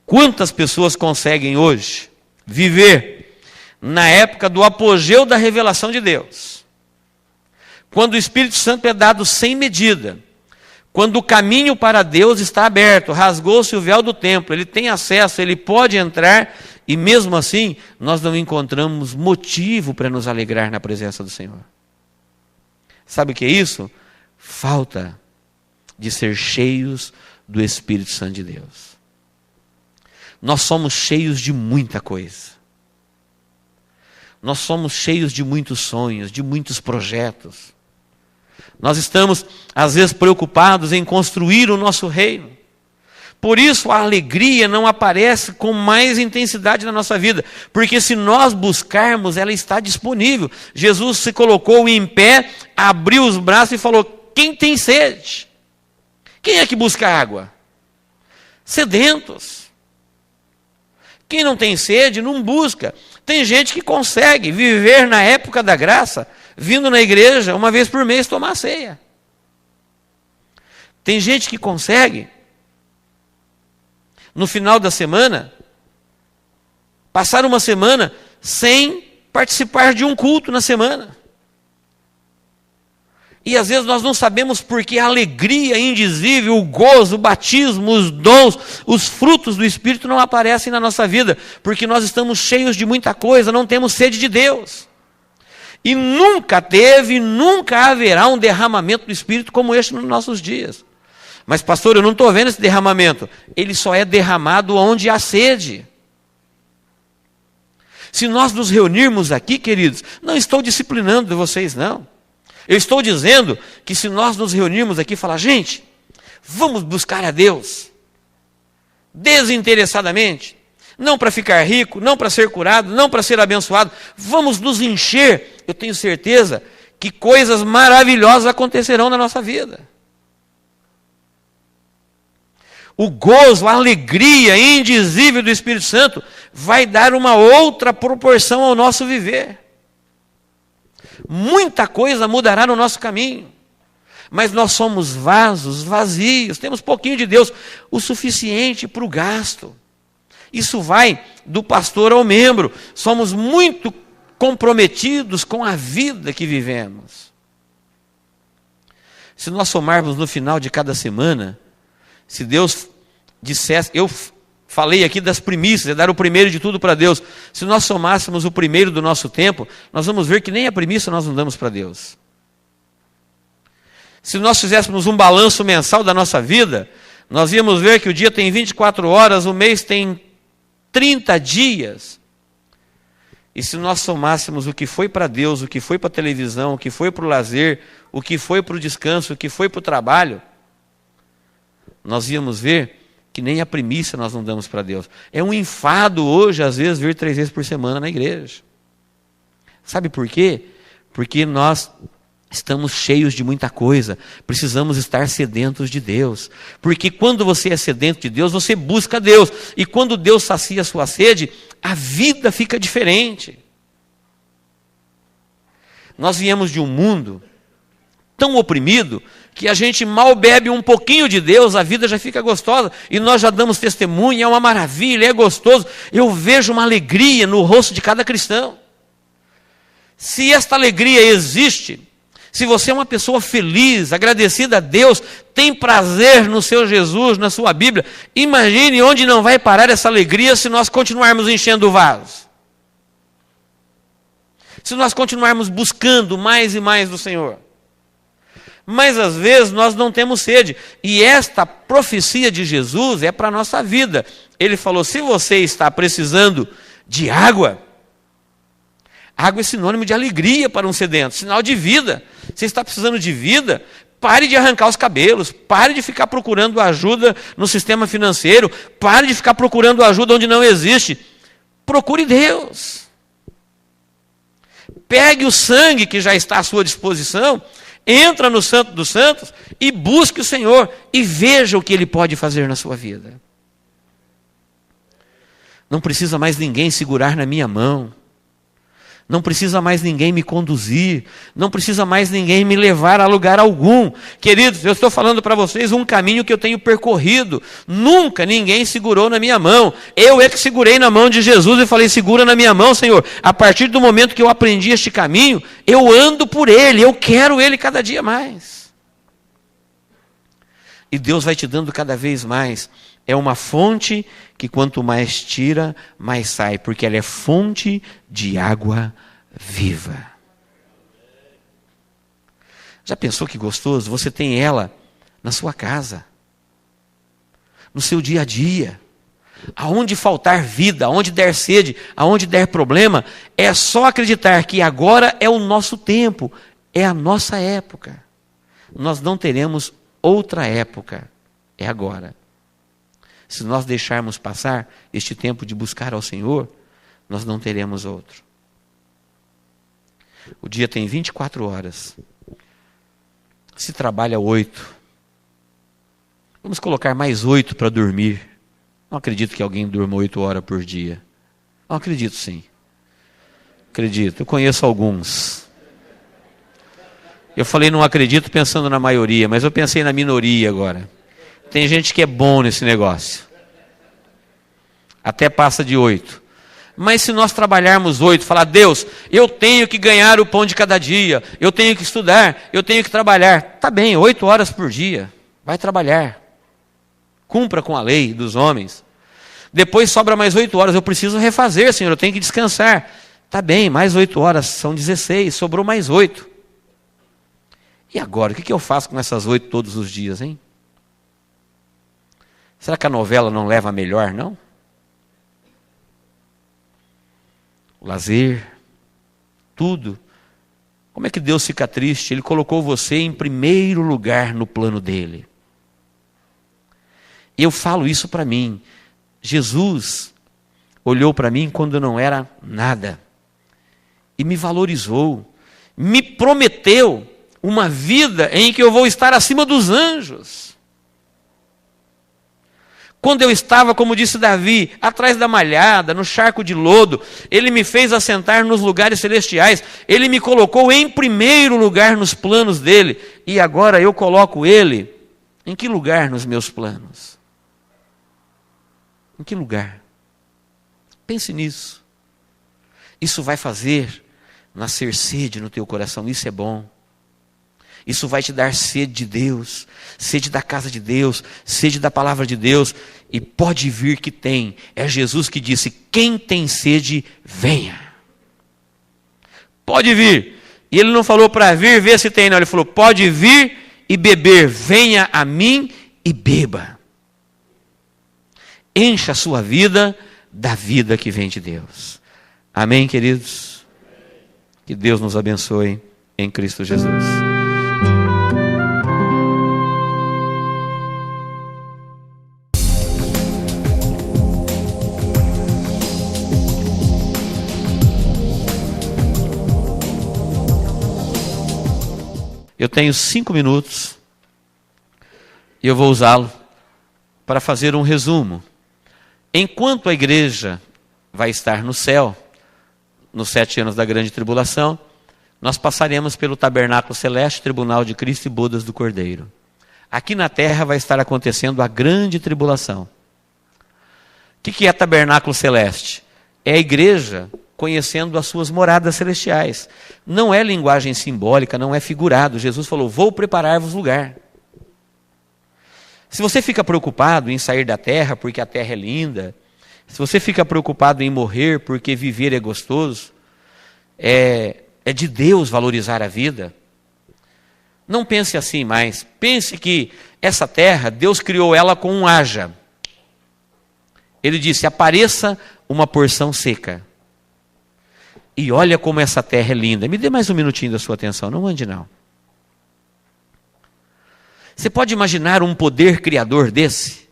Quantas pessoas conseguem hoje viver na época do apogeu da revelação de Deus? Quando o Espírito Santo é dado sem medida, quando o caminho para Deus está aberto, rasgou-se o véu do templo, ele tem acesso, ele pode entrar, e mesmo assim nós não encontramos motivo para nos alegrar na presença do Senhor. Sabe o que é isso? Falta de ser cheios do Espírito Santo de Deus. Nós somos cheios de muita coisa. Nós somos cheios de muitos sonhos, de muitos projetos. Nós estamos, às vezes, preocupados em construir o nosso reino. Por isso a alegria não aparece com mais intensidade na nossa vida, porque se nós buscarmos, ela está disponível. Jesus se colocou em pé, abriu os braços e falou: quem tem sede? Quem é que busca água? Sedentos. Quem não tem sede, não busca. Tem gente que consegue viver na época da graça, vindo na igreja uma vez por mês tomar ceia. Tem gente que consegue, no final da semana, passar uma semana sem participar de um culto na semana. E às vezes nós não sabemos porque a alegria indizível, o gozo, o batismo, os dons, os frutos do Espírito não aparecem na nossa vida, porque nós estamos cheios de muita coisa, não temos sede de Deus. E nunca teve, nunca haverá um derramamento do Espírito como este nos nossos dias. Mas pastor, eu não estou vendo esse derramamento. Ele só é derramado onde há sede. Se nós nos reunirmos aqui, queridos, não estou disciplinando vocês, não. Eu estou dizendo que se nós nos reunirmos aqui e falar, gente, vamos buscar a Deus, desinteressadamente, não para ficar rico, não para ser curado, não para ser abençoado, vamos nos encher, eu tenho certeza que coisas maravilhosas acontecerão na nossa vida. O gozo, a alegria indizível do Espírito Santo vai dar uma outra proporção ao nosso viver. Muita coisa mudará no nosso caminho, mas nós somos vasos vazios, temos pouquinho de Deus, o suficiente para o gasto. Isso vai do pastor ao membro, somos muito comprometidos com a vida que vivemos. Se nós somarmos no final de cada semana, se Deus dissesse, eu falei aqui das primícias, é dar o primeiro de tudo para Deus. Se nós somássemos o primeiro do nosso tempo, nós vamos ver que nem a primícia nós não damos para Deus. Se nós fizéssemos um balanço mensal da nossa vida, nós íamos ver que o dia tem 24 horas, o mês tem 30 dias. E se nós somássemos o que foi para Deus, o que foi para a televisão, o que foi para o lazer, o que foi para o descanso, o que foi para o trabalho, nós íamos ver que nem a primícia nós não damos para Deus. É um enfado hoje, às vezes, vir 3 vezes por semana na igreja. Sabe por quê? Porque nós estamos cheios de muita coisa, precisamos estar sedentos de Deus. Porque quando você é sedento de Deus, você busca Deus. E quando Deus sacia a sua sede, a vida fica diferente. Nós viemos de um mundo tão oprimido que a gente mal bebe um pouquinho de Deus, a vida já fica gostosa, e nós já damos testemunho, é uma maravilha, é gostoso. Eu vejo uma alegria no rosto de cada cristão. Se esta alegria existe, se você é uma pessoa feliz, agradecida a Deus, tem prazer no seu Jesus, na sua Bíblia, imagine onde não vai parar essa alegria se nós continuarmos enchendo o vaso. Se nós continuarmos buscando mais e mais do Senhor. Mas às vezes nós não temos sede. E esta profecia de Jesus é para a nossa vida. Ele falou, se você está precisando de água, água é sinônimo de alegria para um sedento, sinal de vida. Você está precisando de vida, pare de arrancar os cabelos, pare de ficar procurando ajuda no sistema financeiro, pare de ficar procurando ajuda onde não existe. Procure Deus. Pegue o sangue que já está à sua disposição, entra no Santo dos Santos e busque o Senhor e veja o que Ele pode fazer na sua vida. Não precisa mais ninguém segurar na minha mão. Não precisa mais ninguém me conduzir. Não precisa mais ninguém me levar a lugar algum. Queridos, eu estou falando para vocês um caminho que eu tenho percorrido. Nunca ninguém segurou na minha mão. Eu é que segurei na mão de Jesus e falei, segura na minha mão, Senhor. A partir do momento que eu aprendi este caminho, eu ando por ele, eu quero ele cada dia mais. E Deus vai te dando cada vez mais. É uma fonte que quanto mais tira, mais sai, porque ela é fonte de água viva. Já pensou que gostoso? Você tem ela na sua casa, no seu dia a dia. Aonde faltar vida, aonde der sede, aonde der problema, é só acreditar que agora é o nosso tempo, é a nossa época. Nós não teremos outra época, é agora. Se nós deixarmos passar este tempo de buscar ao Senhor, nós não teremos outro. O dia tem 24 horas. Se trabalha 8. Vamos colocar mais 8 para dormir. Não acredito que alguém durma 8 horas por dia. Não acredito, sim. Acredito. Eu conheço alguns. Eu falei não acredito pensando na maioria, mas eu pensei na minoria agora. Tem gente que é bom nesse negócio. Até passa de 8. Mas se nós trabalharmos 8, falar, Deus, eu tenho que ganhar o pão de cada dia, eu tenho que estudar, eu tenho que trabalhar. Tá bem, 8 horas por dia. Vai trabalhar. Cumpra com a lei dos homens. Depois sobra mais 8 horas. Eu preciso refazer, Senhor, eu tenho que descansar. Tá bem, mais 8 horas, são 16, sobrou mais 8. E agora, o que eu faço com essas 8 todos os dias, hein? Será que a novela não leva a melhor, não? lazer, tudo. Como é que Deus fica triste? Ele colocou você em primeiro lugar no plano dele. E eu falo isso para mim. Jesus olhou para mim quando eu não era nada. E me valorizou. Me prometeu uma vida em que eu vou estar acima dos anjos. Quando eu estava, como disse Davi, atrás da malhada, no charco de lodo, Ele me fez assentar nos lugares celestiais. Ele me colocou em primeiro lugar nos planos dEle. E agora eu coloco Ele em que lugar nos meus planos? Em que lugar? Pense nisso. Isso vai fazer nascer sede no teu coração. Isso é bom. Isso vai te dar sede de Deus, sede da casa de Deus, sede da palavra de Deus. E pode vir que tem. É Jesus que disse: quem tem sede, venha. Pode vir. E ele não falou para vir, ver se tem, não. Ele falou: pode vir e beber. Venha a mim e beba. Encha a sua vida da vida que vem de Deus. Amém, queridos? Que Deus nos abençoe em Cristo Jesus. Eu tenho 5 minutos e eu vou usá-lo para fazer um resumo. Enquanto a igreja vai estar no céu, nos 7 anos da grande tribulação, nós passaremos pelo tabernáculo celeste, tribunal de Cristo e bodas do Cordeiro. Aqui na terra vai estar acontecendo a grande tribulação. O que é tabernáculo celeste? É a igreja conhecendo as suas moradas celestiais. Não é linguagem simbólica, não é figurado. Jesus falou: vou preparar-vos lugar. Se você fica preocupado em sair da terra porque a terra é linda, se você fica preocupado em morrer porque viver é gostoso, é de Deus valorizar a vida. Não pense assim mais. Pense que essa terra, Deus criou ela com um haja. Ele disse: apareça uma porção seca. E olha como essa terra é linda. Me dê mais um minutinho da sua atenção, não ande não. Você pode imaginar um poder criador desse?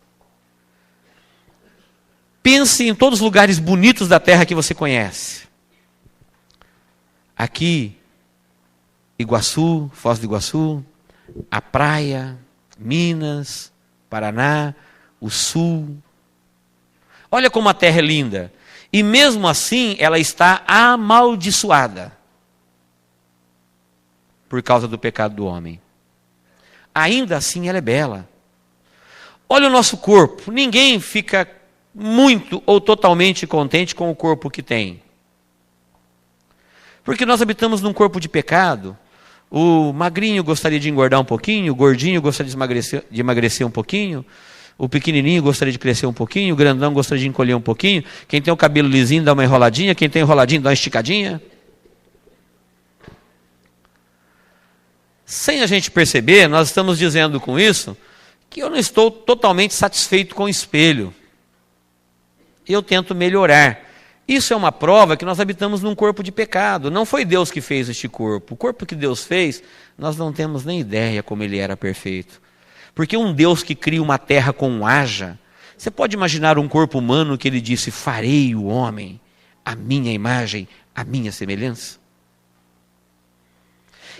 Pense em todos os lugares bonitos da terra que você conhece. Aqui, Iguaçu, Foz do Iguaçu, a praia, Minas, Paraná, o Sul. Olha como a terra é linda. E mesmo assim ela está amaldiçoada por causa do pecado do homem. Ainda assim ela é bela. Olha o nosso corpo. Ninguém fica muito ou totalmente contente com o corpo que tem. Porque nós habitamos num corpo de pecado. O magrinho gostaria de engordar um pouquinho, o gordinho gostaria de emagrecer um pouquinho, o pequenininho gostaria de crescer um pouquinho, o grandão gostaria de encolher um pouquinho, quem tem o cabelo lisinho dá uma enroladinha, quem tem enroladinho dá uma esticadinha. Sem a gente perceber, nós estamos dizendo com isso que eu não estou totalmente satisfeito com o espelho. Eu tento melhorar. Isso é uma prova que nós habitamos num corpo de pecado. Não foi Deus que fez este corpo. O corpo que Deus fez, nós não temos nem ideia como ele era perfeito. Porque um Deus que cria uma terra com um haja, você pode imaginar um corpo humano que ele disse: farei o homem à minha imagem, à minha semelhança?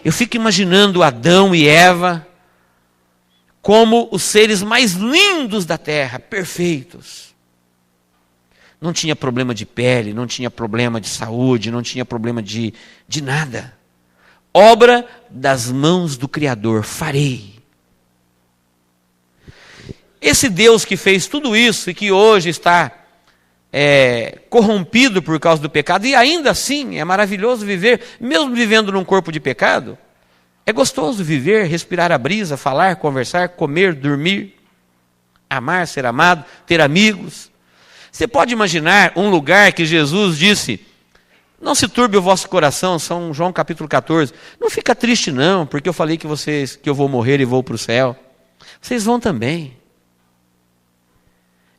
Eu fico imaginando Adão e Eva como os seres mais lindos da terra, perfeitos. Não tinha problema de pele, não tinha problema de saúde, não tinha problema de nada. Obra das mãos do Criador, farei. Esse Deus que fez tudo isso e que hoje está corrompido por causa do pecado, e ainda assim é maravilhoso viver, mesmo vivendo num corpo de pecado, é gostoso viver, respirar a brisa, falar, conversar, comer, dormir, amar, ser amado, ter amigos. Você pode imaginar um lugar que Jesus disse: não se turbe o vosso coração, São João capítulo 14, não fica triste não, porque eu falei que eu vou morrer e vou para o céu. Vocês vão também.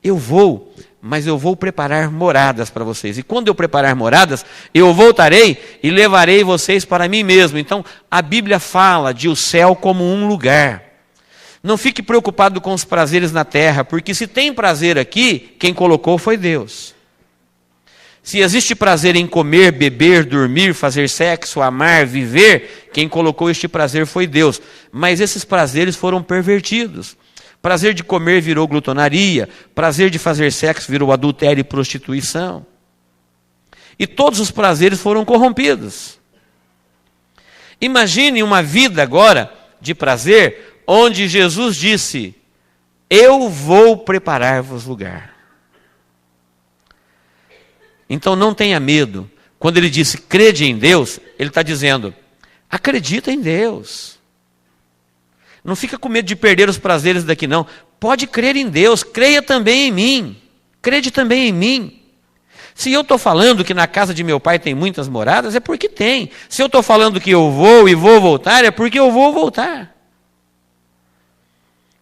Eu vou, mas eu vou preparar moradas para vocês. E quando eu preparar moradas, eu voltarei e levarei vocês para mim mesmo. Então, a Bíblia fala de o céu como um lugar. Não fique preocupado com os prazeres na terra, porque se tem prazer aqui, quem colocou foi Deus. Se existe prazer em comer, beber, dormir, fazer sexo, amar, viver, quem colocou este prazer foi Deus. Mas esses prazeres foram pervertidos. Prazer de comer virou glutonaria, prazer de fazer sexo virou adultério e prostituição. E todos os prazeres foram corrompidos. Imagine uma vida agora de prazer, onde Jesus disse: eu vou preparar-vos lugar. Então não tenha medo. Quando ele disse crede em Deus, ele está dizendo, acredita em Deus. Não fica com medo de perder os prazeres daqui não. Pode crer em Deus, creia também em mim. Crede também em mim. Se eu estou falando que na casa de meu pai tem muitas moradas, é porque tem. Se eu estou falando que eu vou e vou voltar, é porque eu vou voltar.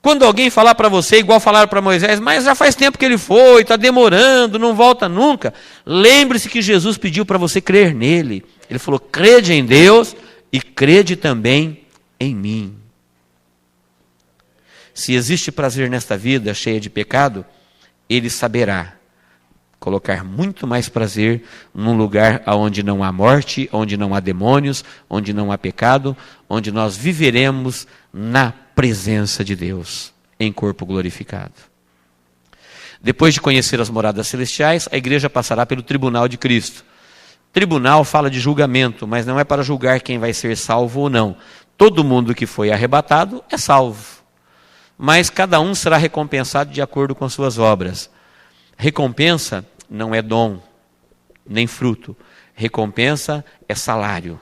Quando alguém falar para você, igual falaram para Moisés, mas já faz tempo que ele foi, está demorando, não volta nunca. Lembre-se que Jesus pediu para você crer nele. Ele falou, crede em Deus e crede também em mim. Se existe prazer nesta vida cheia de pecado, ele saberá colocar muito mais prazer num lugar onde não há morte, onde não há demônios, onde não há pecado, onde nós viveremos na presença de Deus, em corpo glorificado. Depois de conhecer as moradas celestiais, a igreja passará pelo tribunal de Cristo. Tribunal fala de julgamento, mas não é para julgar quem vai ser salvo ou não. Todo mundo que foi arrebatado é salvo. Mas cada um será recompensado de acordo com suas obras. Recompensa não é dom, nem fruto. Recompensa é salário.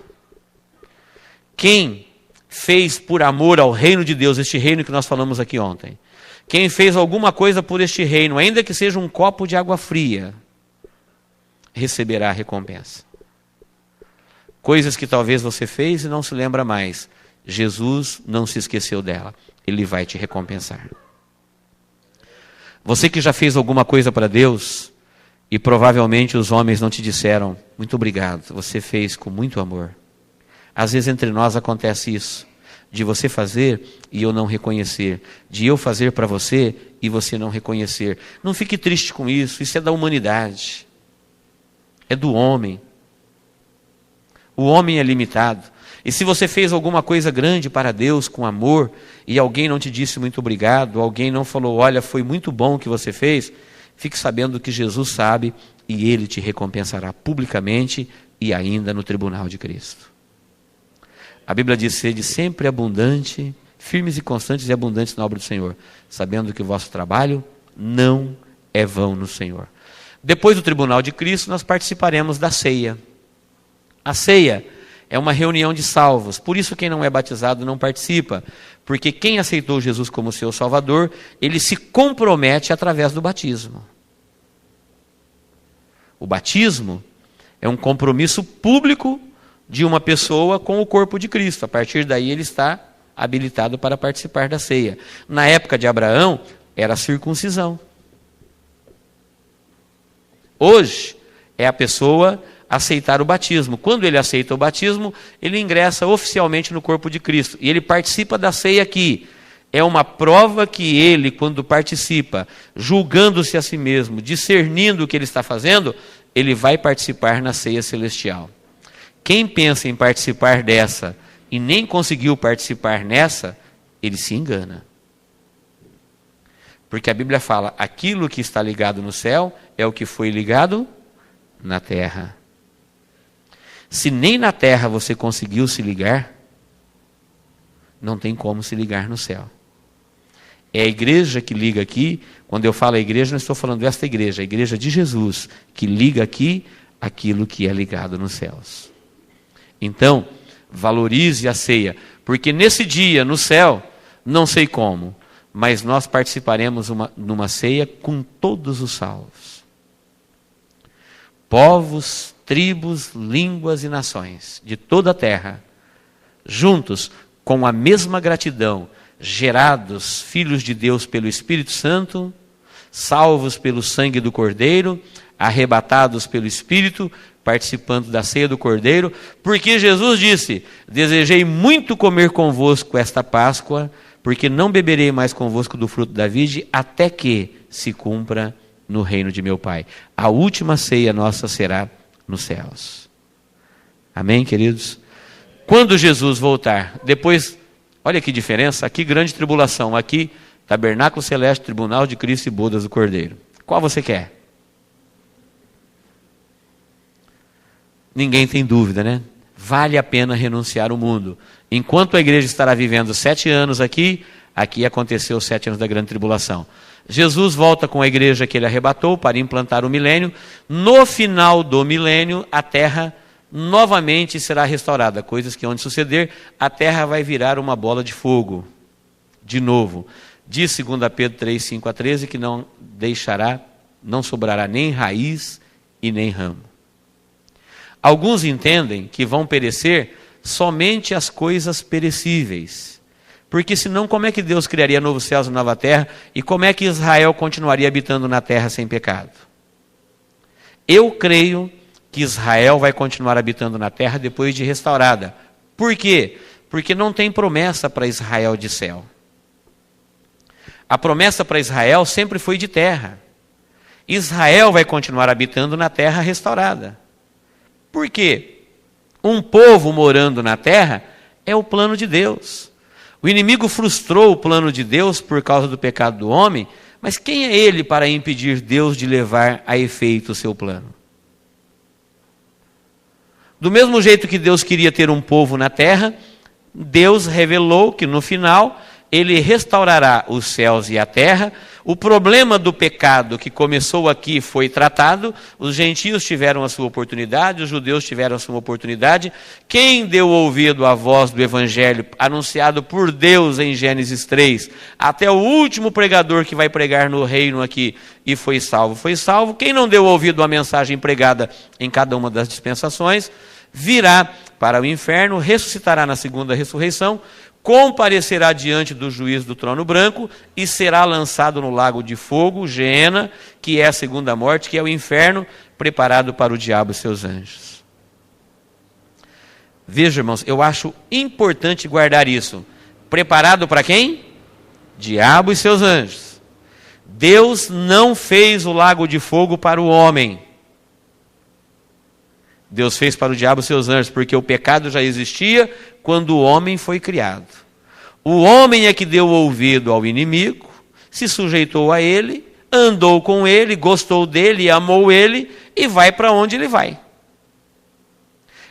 Quem fez por amor ao reino de Deus, este reino que nós falamos aqui ontem, quem fez alguma coisa por este reino, ainda que seja um copo de água fria, receberá a recompensa. Coisas que talvez você fez e não se lembra mais, Jesus não se esqueceu dela, Ele vai te recompensar. Você que já fez alguma coisa para Deus, e provavelmente os homens não te disseram, muito obrigado, você fez com muito amor. Às vezes entre nós acontece isso, de você fazer e eu não reconhecer, de eu fazer para você e você não reconhecer. Não fique triste com isso, isso é da humanidade, é do homem. O homem é limitado. E se você fez alguma coisa grande para Deus com amor e alguém não te disse muito obrigado, alguém não falou, olha, foi muito bom o que você fez, fique sabendo que Jesus sabe e Ele te recompensará publicamente e ainda no tribunal de Cristo. A Bíblia diz, sede sempre abundante, firmes e constantes e abundantes na obra do Senhor, sabendo que o vosso trabalho não é vão no Senhor. Depois do tribunal de Cristo, nós participaremos da ceia. A ceia é uma reunião de salvos, por isso quem não é batizado não participa, porque quem aceitou Jesus como seu Salvador, ele se compromete através do batismo. O batismo é um compromisso público de uma pessoa com o corpo de Cristo. A partir daí ele está habilitado para participar da ceia. Na época de Abraão, era a circuncisão. Hoje, é a pessoa aceitar o batismo. Quando ele aceita o batismo, ele ingressa oficialmente no corpo de Cristo. E ele participa da ceia aqui. É uma prova que ele, quando participa, julgando-se a si mesmo, discernindo o que ele está fazendo, ele vai participar na ceia celestial. Quem pensa em participar dessa e nem conseguiu participar nessa, ele se engana. Porque a Bíblia fala, aquilo que está ligado no céu é o que foi ligado na terra. Se nem na terra você conseguiu se ligar, não tem como se ligar no céu. É a igreja que liga aqui. Quando eu falo a igreja, não estou falando desta igreja, a igreja de Jesus, que liga aqui aquilo que é ligado nos céus. Então, valorize a ceia, porque nesse dia, no céu, não sei como, mas nós participaremos numa ceia com todos os salvos. Povos, tribos, línguas e nações de toda a terra, juntos com a mesma gratidão, gerados filhos de Deus pelo Espírito Santo, salvos pelo sangue do Cordeiro, arrebatados pelo Espírito, participando da ceia do Cordeiro, porque Jesus disse: desejei muito comer convosco esta Páscoa, porque não beberei mais convosco do fruto da vide, até que se cumpra no reino de meu Pai. A última ceia nossa será nos céus. Amém, queridos? Quando Jesus voltar, depois, olha que diferença, aqui grande tribulação, aqui tabernáculo celeste, tribunal de Cristo e bodas do Cordeiro. Qual você quer? Ninguém tem dúvida, né? Vale a pena renunciar ao mundo. Enquanto a igreja estará vivendo 7 anos aqui aconteceu os 7 anos da grande tribulação. Jesus volta com a igreja que ele arrebatou para implantar o milênio. No final do milênio, a terra novamente será restaurada. Coisas que, onde suceder, a terra vai virar uma bola de fogo. De novo. Diz 2 Pedro 3, 5 a 13, que não sobrará nem raiz e nem ramo. Alguns entendem que vão perecer somente as coisas perecíveis. Porque senão como é que Deus criaria novos céus e nova terra? E como é que Israel continuaria habitando na terra sem pecado? Eu creio que Israel vai continuar habitando na terra depois de restaurada. Por quê? Porque não tem promessa para Israel de céu. A promessa para Israel sempre foi de terra. Israel vai continuar habitando na terra restaurada. Por quê? Um povo morando na terra é o plano de Deus. O inimigo frustrou o plano de Deus por causa do pecado do homem, mas quem é ele para impedir Deus de levar a efeito o seu plano? Do mesmo jeito que Deus queria ter um povo na terra, Deus revelou que no final ele restaurará os céus e a terra. O problema do pecado que começou aqui foi tratado, os gentios tiveram a sua oportunidade, os judeus tiveram a sua oportunidade. Quem deu ouvido à voz do evangelho anunciado por Deus em Gênesis 3, até o último pregador que vai pregar no reino aqui e foi salvo, foi salvo. Quem não deu ouvido à mensagem pregada em cada uma das dispensações, virá para o inferno, ressuscitará na segunda ressurreição, comparecerá diante do juiz do trono branco e será lançado no lago de fogo, Geena, que é a segunda morte, que é o inferno, preparado para o diabo e seus anjos. Veja, irmãos, eu acho importante guardar isso. Preparado para quem? Diabo e seus anjos. Deus não fez o lago de fogo para o homem. Deus fez para o diabo e seus anjos, porque o pecado já existia quando o homem foi criado. O homem é que deu ouvido ao inimigo, se sujeitou a ele, andou com ele, gostou dele, amou ele e vai para onde ele vai.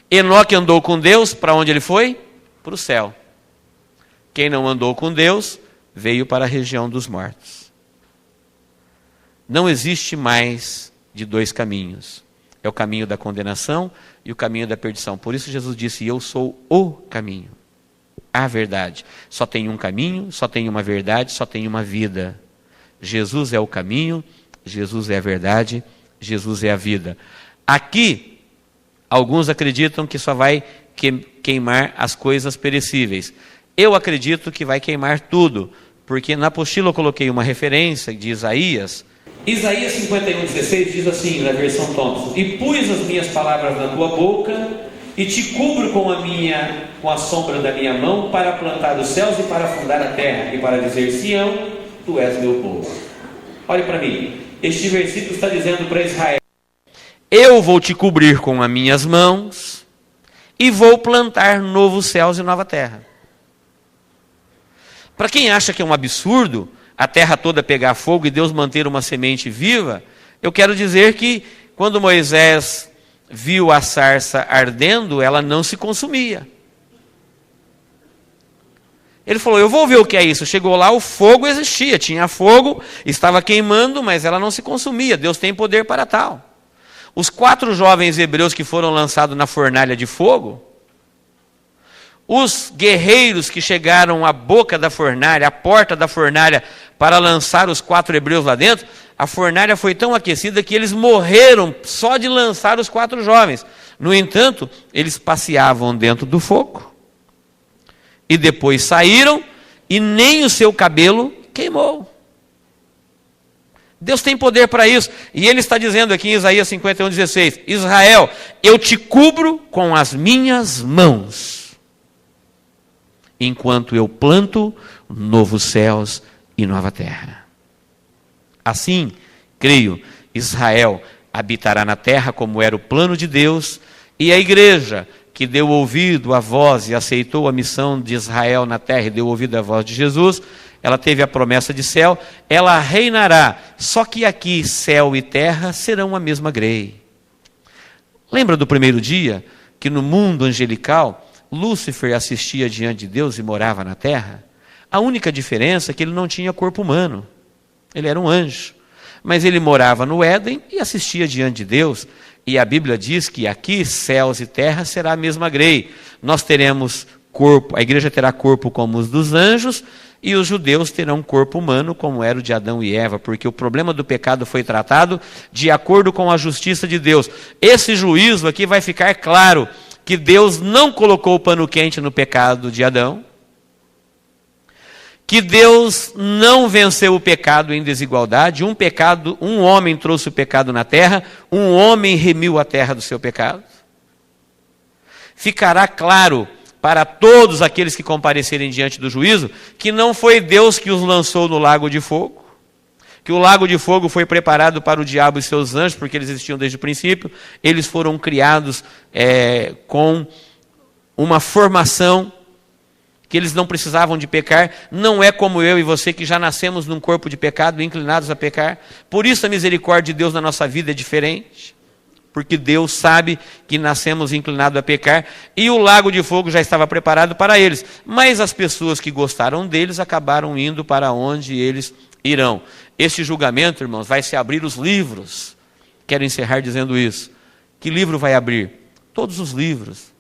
Enoque andou com Deus, para onde ele foi? Para o céu. Quem não andou com Deus, veio para a região dos mortos. Não existe mais de 2 caminhos. É o caminho da condenação e o caminho da perdição. Por isso Jesus disse: eu sou o caminho, a verdade. Só tem um caminho, só tem uma verdade, só tem uma vida. Jesus é o caminho, Jesus é a verdade, Jesus é a vida. Aqui, alguns acreditam que só vai queimar as coisas perecíveis. Eu acredito que vai queimar tudo, porque na apostila eu coloquei uma referência de Isaías. Isaías 51,16 diz assim, na versão Thompson: e pus as minhas palavras na tua boca, e te cubro com a sombra da minha mão, para plantar os céus e para fundar a terra, e para dizer: Sião, tu és meu povo. Olhe para mim, este versículo está dizendo para Israel: eu vou te cobrir com as minhas mãos, e vou plantar novos céus e nova terra. Para quem acha que é um absurdo a terra toda pegar fogo e Deus manter uma semente viva, eu quero dizer que quando Moisés viu a sarça ardendo, ela não se consumia. Ele falou: eu vou ver o que é isso. Chegou lá, o fogo existia, tinha fogo, estava queimando, mas ela não se consumia. Deus tem poder para tal. Os 4 jovens hebreus que foram lançados na fornalha de fogo, os guerreiros que chegaram à boca da fornalha, à porta da fornalha, para lançar os 4 hebreus lá dentro, a fornalha foi tão aquecida que eles morreram só de lançar os 4 jovens. No entanto, eles passeavam dentro do fogo, e depois saíram, e nem o seu cabelo queimou. Deus tem poder para isso. E ele está dizendo aqui em Isaías 51:16, Israel, eu te cubro com as minhas mãos, enquanto eu planto novos céus e nova terra. Assim, creio, Israel habitará na terra como era o plano de Deus, e a igreja que deu ouvido à voz e aceitou a missão de Israel na terra e deu ouvido à voz de Jesus, ela teve a promessa de céu, ela reinará, só que aqui céu e terra serão a mesma grei. Lembra do primeiro dia, que no mundo angelical, Lúcifer assistia diante de Deus e morava na terra? A única diferença é que ele não tinha corpo humano, ele era um anjo, mas ele morava no Éden e assistia diante de Deus, e a Bíblia diz que aqui céus e terra será a mesma grei. Nós teremos corpo, a igreja terá corpo como os dos anjos, e os judeus terão um corpo humano como era o de Adão e Eva, porque o problema do pecado foi tratado de acordo com a justiça de Deus. Esse juízo aqui vai ficar claro que Deus não colocou o pano quente no pecado de Adão, que Deus não venceu o pecado em desigualdade. Um homem trouxe o pecado na terra, um homem remiu a terra do seu pecado. Ficará claro para todos aqueles que comparecerem diante do juízo, que não foi Deus que os lançou no lago de fogo, que o lago de fogo foi preparado para o diabo e seus anjos, porque eles existiam desde o princípio, eles foram criados com uma formação que eles não precisavam de pecar. Não é como eu e você que já nascemos num corpo de pecado, inclinados a pecar. Por isso a misericórdia de Deus na nossa vida é diferente, porque Deus sabe que nascemos inclinados a pecar, e o lago de fogo já estava preparado para eles. Mas as pessoas que gostaram deles acabaram indo para onde eles irão. Este julgamento, irmãos, vai se abrir os livros. Quero encerrar dizendo isso. Que livro vai abrir? Todos os livros.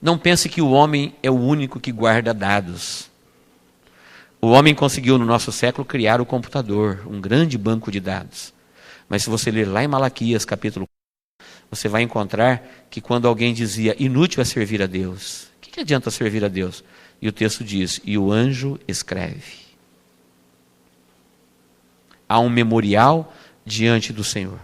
Não pense que o homem é o único que guarda dados. O homem conseguiu no nosso século criar o computador, um grande banco de dados. Mas se você ler lá em Malaquias capítulo 4, você vai encontrar que quando alguém dizia inútil é servir a Deus, o que adianta servir a Deus? E o texto diz, e o anjo escreve. Há um memorial diante do Senhor.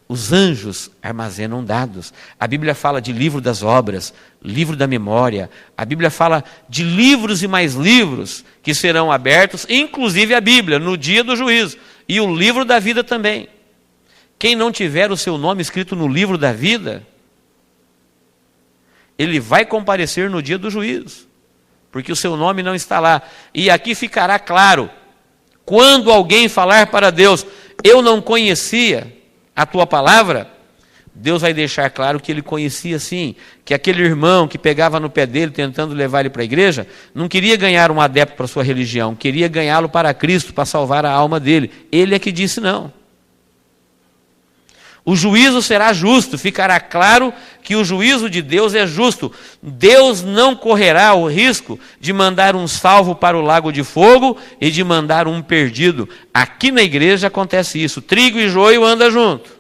Os anjos armazenam dados. A Bíblia fala de livro das obras, livro da memória. A Bíblia fala de livros e mais livros que serão abertos, inclusive a Bíblia, no dia do juízo. E o livro da vida também. Quem não tiver o seu nome escrito no livro da vida, ele vai comparecer no dia do juízo, porque o seu nome não está lá. E aqui ficará claro, quando alguém falar para Deus, eu não conhecia a tua palavra, Deus vai deixar claro que ele conhecia sim, que aquele irmão que pegava no pé dele tentando levar ele para a igreja, não queria ganhar um adepto para a sua religião, queria ganhá-lo para Cristo, para salvar a alma dele. Ele é que disse não. O juízo será justo, ficará claro que o juízo de Deus é justo. Deus não correrá o risco de mandar um salvo para o lago de fogo e de mandar um perdido. Aqui na igreja acontece isso, trigo e joio andam junto.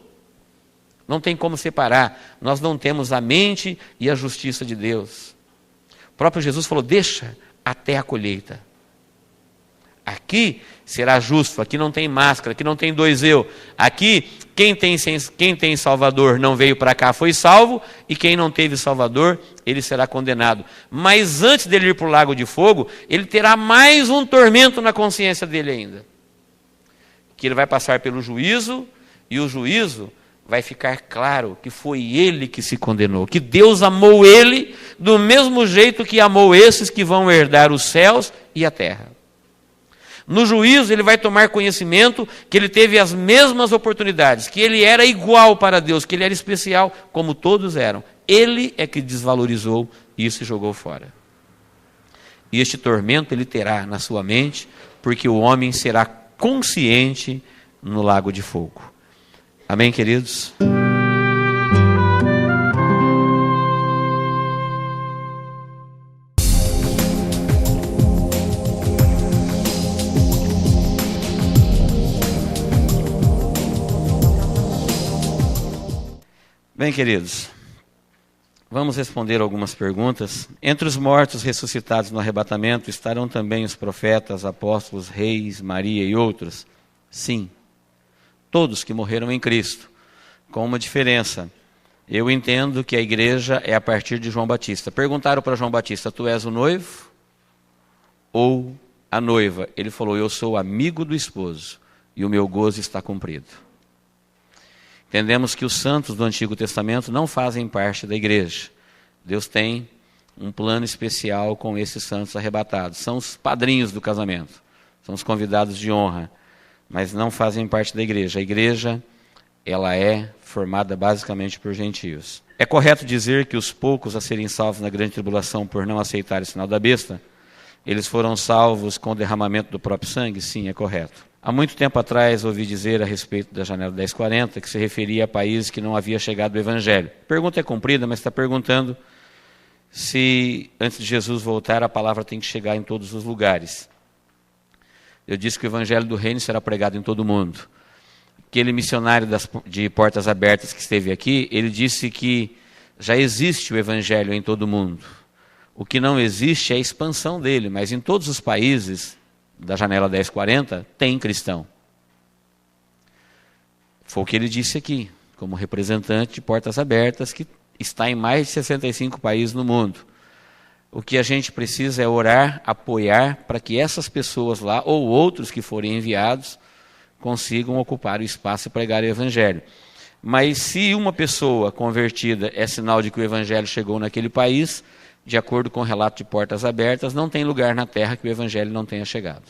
Não tem como separar, nós não temos a mente e a justiça de Deus. O próprio Jesus falou, deixa até a colheita. Aqui será justo, aqui não tem máscara, aqui não tem dois eu. Aqui, quem tem Salvador não veio para cá, foi salvo, e quem não teve Salvador, ele será condenado. Mas antes dele ir para o lago de fogo, ele terá mais um tormento na consciência dele ainda. Que ele vai passar pelo juízo, e o juízo vai ficar claro que foi ele que se condenou, que Deus amou ele do mesmo jeito que amou esses que vão herdar os céus e a terra. No juízo ele vai tomar conhecimento que ele teve as mesmas oportunidades, que ele era igual para Deus, que ele era especial, como todos eram. Ele é que desvalorizou isso e jogou fora. E este tormento ele terá na sua mente, porque o homem será consciente no lago de fogo. Amém, queridos? Bem, queridos, Vamos responder algumas perguntas. Entre os mortos ressuscitados no arrebatamento estarão também os profetas, apóstolos, reis, Maria e outros? Sim. Todos que morreram em Cristo. Com uma diferença. Eu entendo que a igreja é a partir de João Batista. Perguntaram para João Batista: tu és o noivo ou a noiva? Ele falou: eu sou amigo do esposo e o meu gozo está cumprido. Entendemos que os santos do Antigo Testamento não fazem parte da igreja. Deus tem um plano especial com esses santos arrebatados. São os padrinhos do casamento, são os convidados de honra, mas não fazem parte da igreja. A igreja, ela é formada basicamente por gentios. É correto dizer que os poucos a serem salvos na grande tribulação por não aceitarem o sinal da besta, eles foram salvos com o derramamento do próprio sangue? Sim, é correto. Há muito tempo atrás ouvi dizer a respeito da janela 1040 que se referia a países que não havia chegado o evangelho. A pergunta é comprida, mas está perguntando se antes de Jesus voltar a palavra tem que chegar em todos os lugares. Eu disse que o evangelho do reino será pregado em todo o mundo. Aquele missionário de Portas Abertas que esteve aqui, ele disse que já existe o evangelho em todo o mundo. O que não existe é a expansão dele, mas em todos os países da janela 1040 tem cristão. Foi o que ele disse aqui, como representante de Portas Abertas, que está em mais de 65 países no mundo. O que a gente precisa é orar, apoiar, para que essas pessoas lá, ou outros que forem enviados, consigam ocupar o espaço e pregar o evangelho. Mas se uma pessoa convertida é sinal de que o evangelho chegou naquele país, de acordo com o relato de Portas Abertas, não tem lugar na terra que o evangelho não tenha chegado.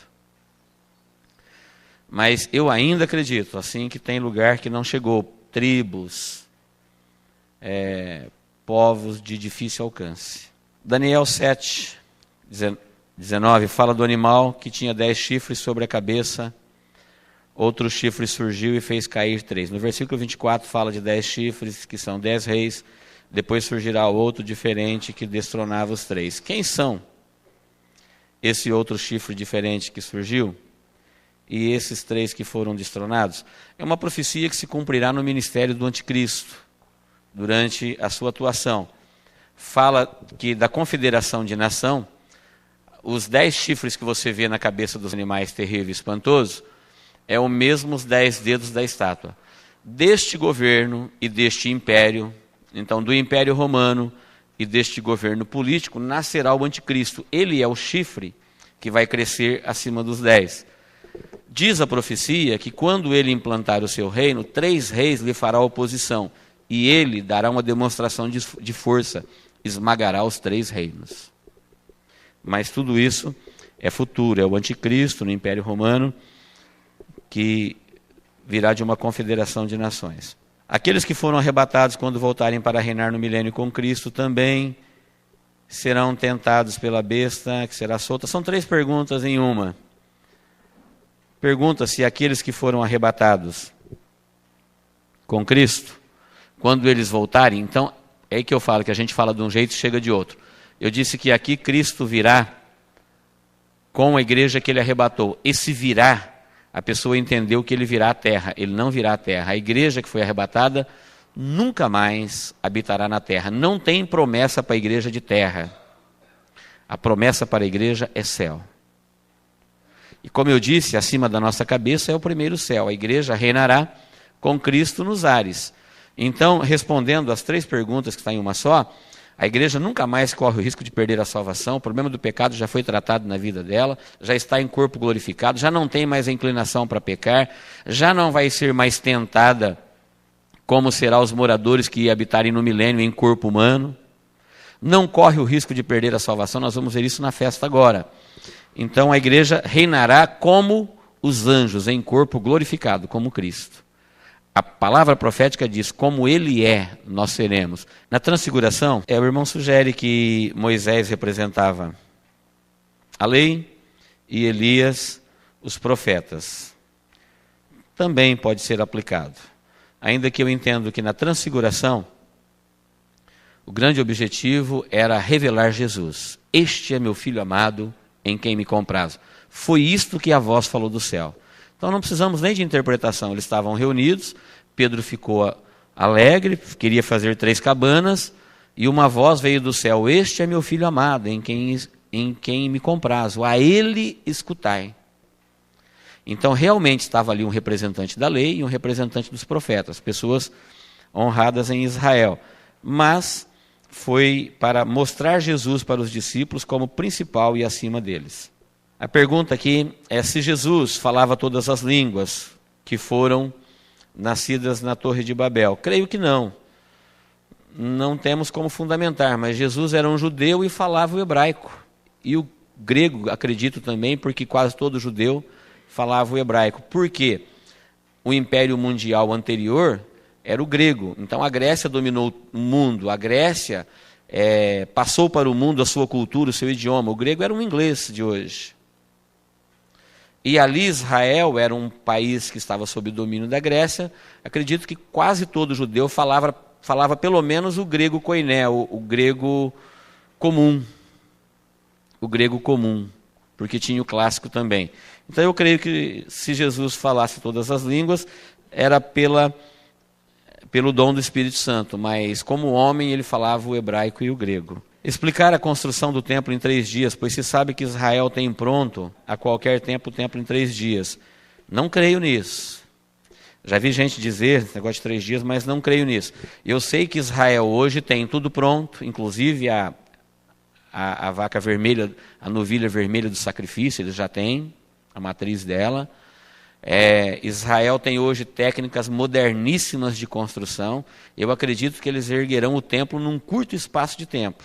Mas eu ainda acredito, assim, que tem lugar que não chegou, tribos, povos de difícil alcance. Daniel 7, 19, fala do animal que tinha 10 chifres sobre a cabeça, outro chifre surgiu e fez cair 3. No versículo 24 fala de 10 chifres, que são 10 reis, depois surgirá outro diferente que destronava os 3. Quem são esse outro chifre diferente que surgiu e esses 3 que foram destronados? É uma profecia que se cumprirá no ministério do anticristo, durante a sua atuação. Fala que da confederação de nação, os 10 chifres que você vê na cabeça dos animais terrível e espantoso, é o mesmo os 10 dedos da estátua. Deste governo e deste império, então do império romano e deste governo político, nascerá o anticristo. Ele é o chifre que vai crescer acima dos 10. Diz a profecia que quando ele implantar o seu reino, 3 reis lhe fará oposição, e ele dará uma demonstração de força, esmagará os 3 reinos. Mas tudo isso é futuro, é o anticristo no Império Romano, que virá de uma confederação de nações. Aqueles que foram arrebatados quando voltarem para reinar no milênio com Cristo também serão tentados pela besta, que será solta. São 3 perguntas em uma. Pergunta se aqueles que foram arrebatados com Cristo, quando eles voltarem, então, é aí que eu falo, que a gente fala de um jeito e chega de outro. Eu disse que aqui Cristo virá com a igreja que ele arrebatou. Esse virá, a pessoa entendeu que ele virá à terra. Ele não virá à terra. A igreja que foi arrebatada nunca mais habitará na terra. Não tem promessa para a igreja de terra. A promessa para a igreja é céu. E como eu disse, acima da nossa cabeça é o primeiro céu. A igreja reinará com Cristo nos ares. Então, respondendo às 3 perguntas que estão em uma só, a igreja nunca mais corre o risco de perder a salvação. O problema do pecado já foi tratado na vida dela, já está em corpo glorificado, já não tem mais a inclinação para pecar, já não vai ser mais tentada como será os moradores que habitarem no milênio em corpo humano. Não corre o risco de perder a salvação, nós vamos ver isso na festa agora. Então a igreja reinará como os anjos, em corpo glorificado, como Cristo. A palavra profética diz, como ele é, nós seremos. Na transfiguração, o irmão sugere que Moisés representava a lei e Elias os profetas. Também pode ser aplicado. Ainda que eu entendo que na transfiguração, o grande objetivo era revelar Jesus. Este é meu filho amado, em quem me comprazo. Foi isto que a voz falou do céu. Então não precisamos nem de interpretação. Eles estavam reunidos, Pedro ficou alegre, queria fazer 3 cabanas, E uma voz veio do céu: este é meu filho amado, em quem me comprazo, a ele escutai. Então realmente estava ali um representante da lei e um representante dos profetas, pessoas honradas em Israel. Mas foi para mostrar Jesus para os discípulos como principal e acima deles. A pergunta aqui é se Jesus falava todas as línguas que foram nascidas na Torre de Babel. Creio que não. Não temos como fundamentar, mas Jesus era um judeu e falava o hebraico. E o grego, acredito também, porque quase todo judeu falava o hebraico. Por quê? O império mundial anterior era o grego. Então a Grécia dominou o mundo. A Grécia passou para o mundo a sua cultura, o seu idioma. O grego era um inglês de hoje. E ali Israel era um país que estava sob o domínio da Grécia. Acredito que quase todo judeu falava pelo menos o grego koiné, o grego comum. O grego comum, porque tinha o clássico também. Então eu creio que se Jesus falasse todas as línguas, era pelo dom do Espírito Santo, mas como homem ele falava o hebraico e o grego. Explicar a construção do templo em 3 dias, pois se sabe que Israel tem pronto a qualquer tempo o templo em 3 dias. Não creio nisso. Já vi gente dizer esse negócio de 3 dias, mas não creio nisso. Eu sei que Israel hoje tem tudo pronto, inclusive a vaca vermelha, a novilha vermelha do sacrifício, eles já têm a matriz dela. Israel tem hoje técnicas moderníssimas de construção. Eu acredito que eles erguerão o templo num curto espaço de tempo,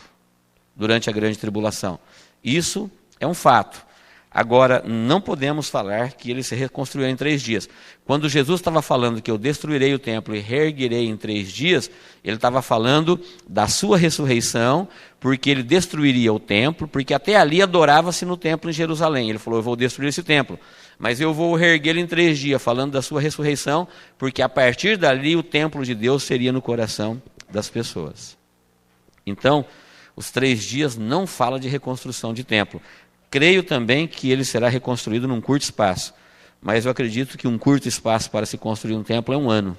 durante a grande tribulação. Isso é um fato. Agora, não podemos falar que ele se reconstruirá em 3 dias. Quando Jesus estava falando que eu destruirei o templo e reerguerei em 3 dias, ele estava falando da sua ressurreição, porque ele destruiria o templo, porque até ali adorava-se no templo em Jerusalém. Ele falou, eu vou destruir esse templo, mas eu vou reerguê-lo em 3 dias, falando da sua ressurreição, porque a partir dali o templo de Deus seria no coração das pessoas. Então, os 3 dias não fala de reconstrução de templo. Creio também que ele será reconstruído num curto espaço, mas eu acredito que um curto espaço para se construir um templo é 1 ano,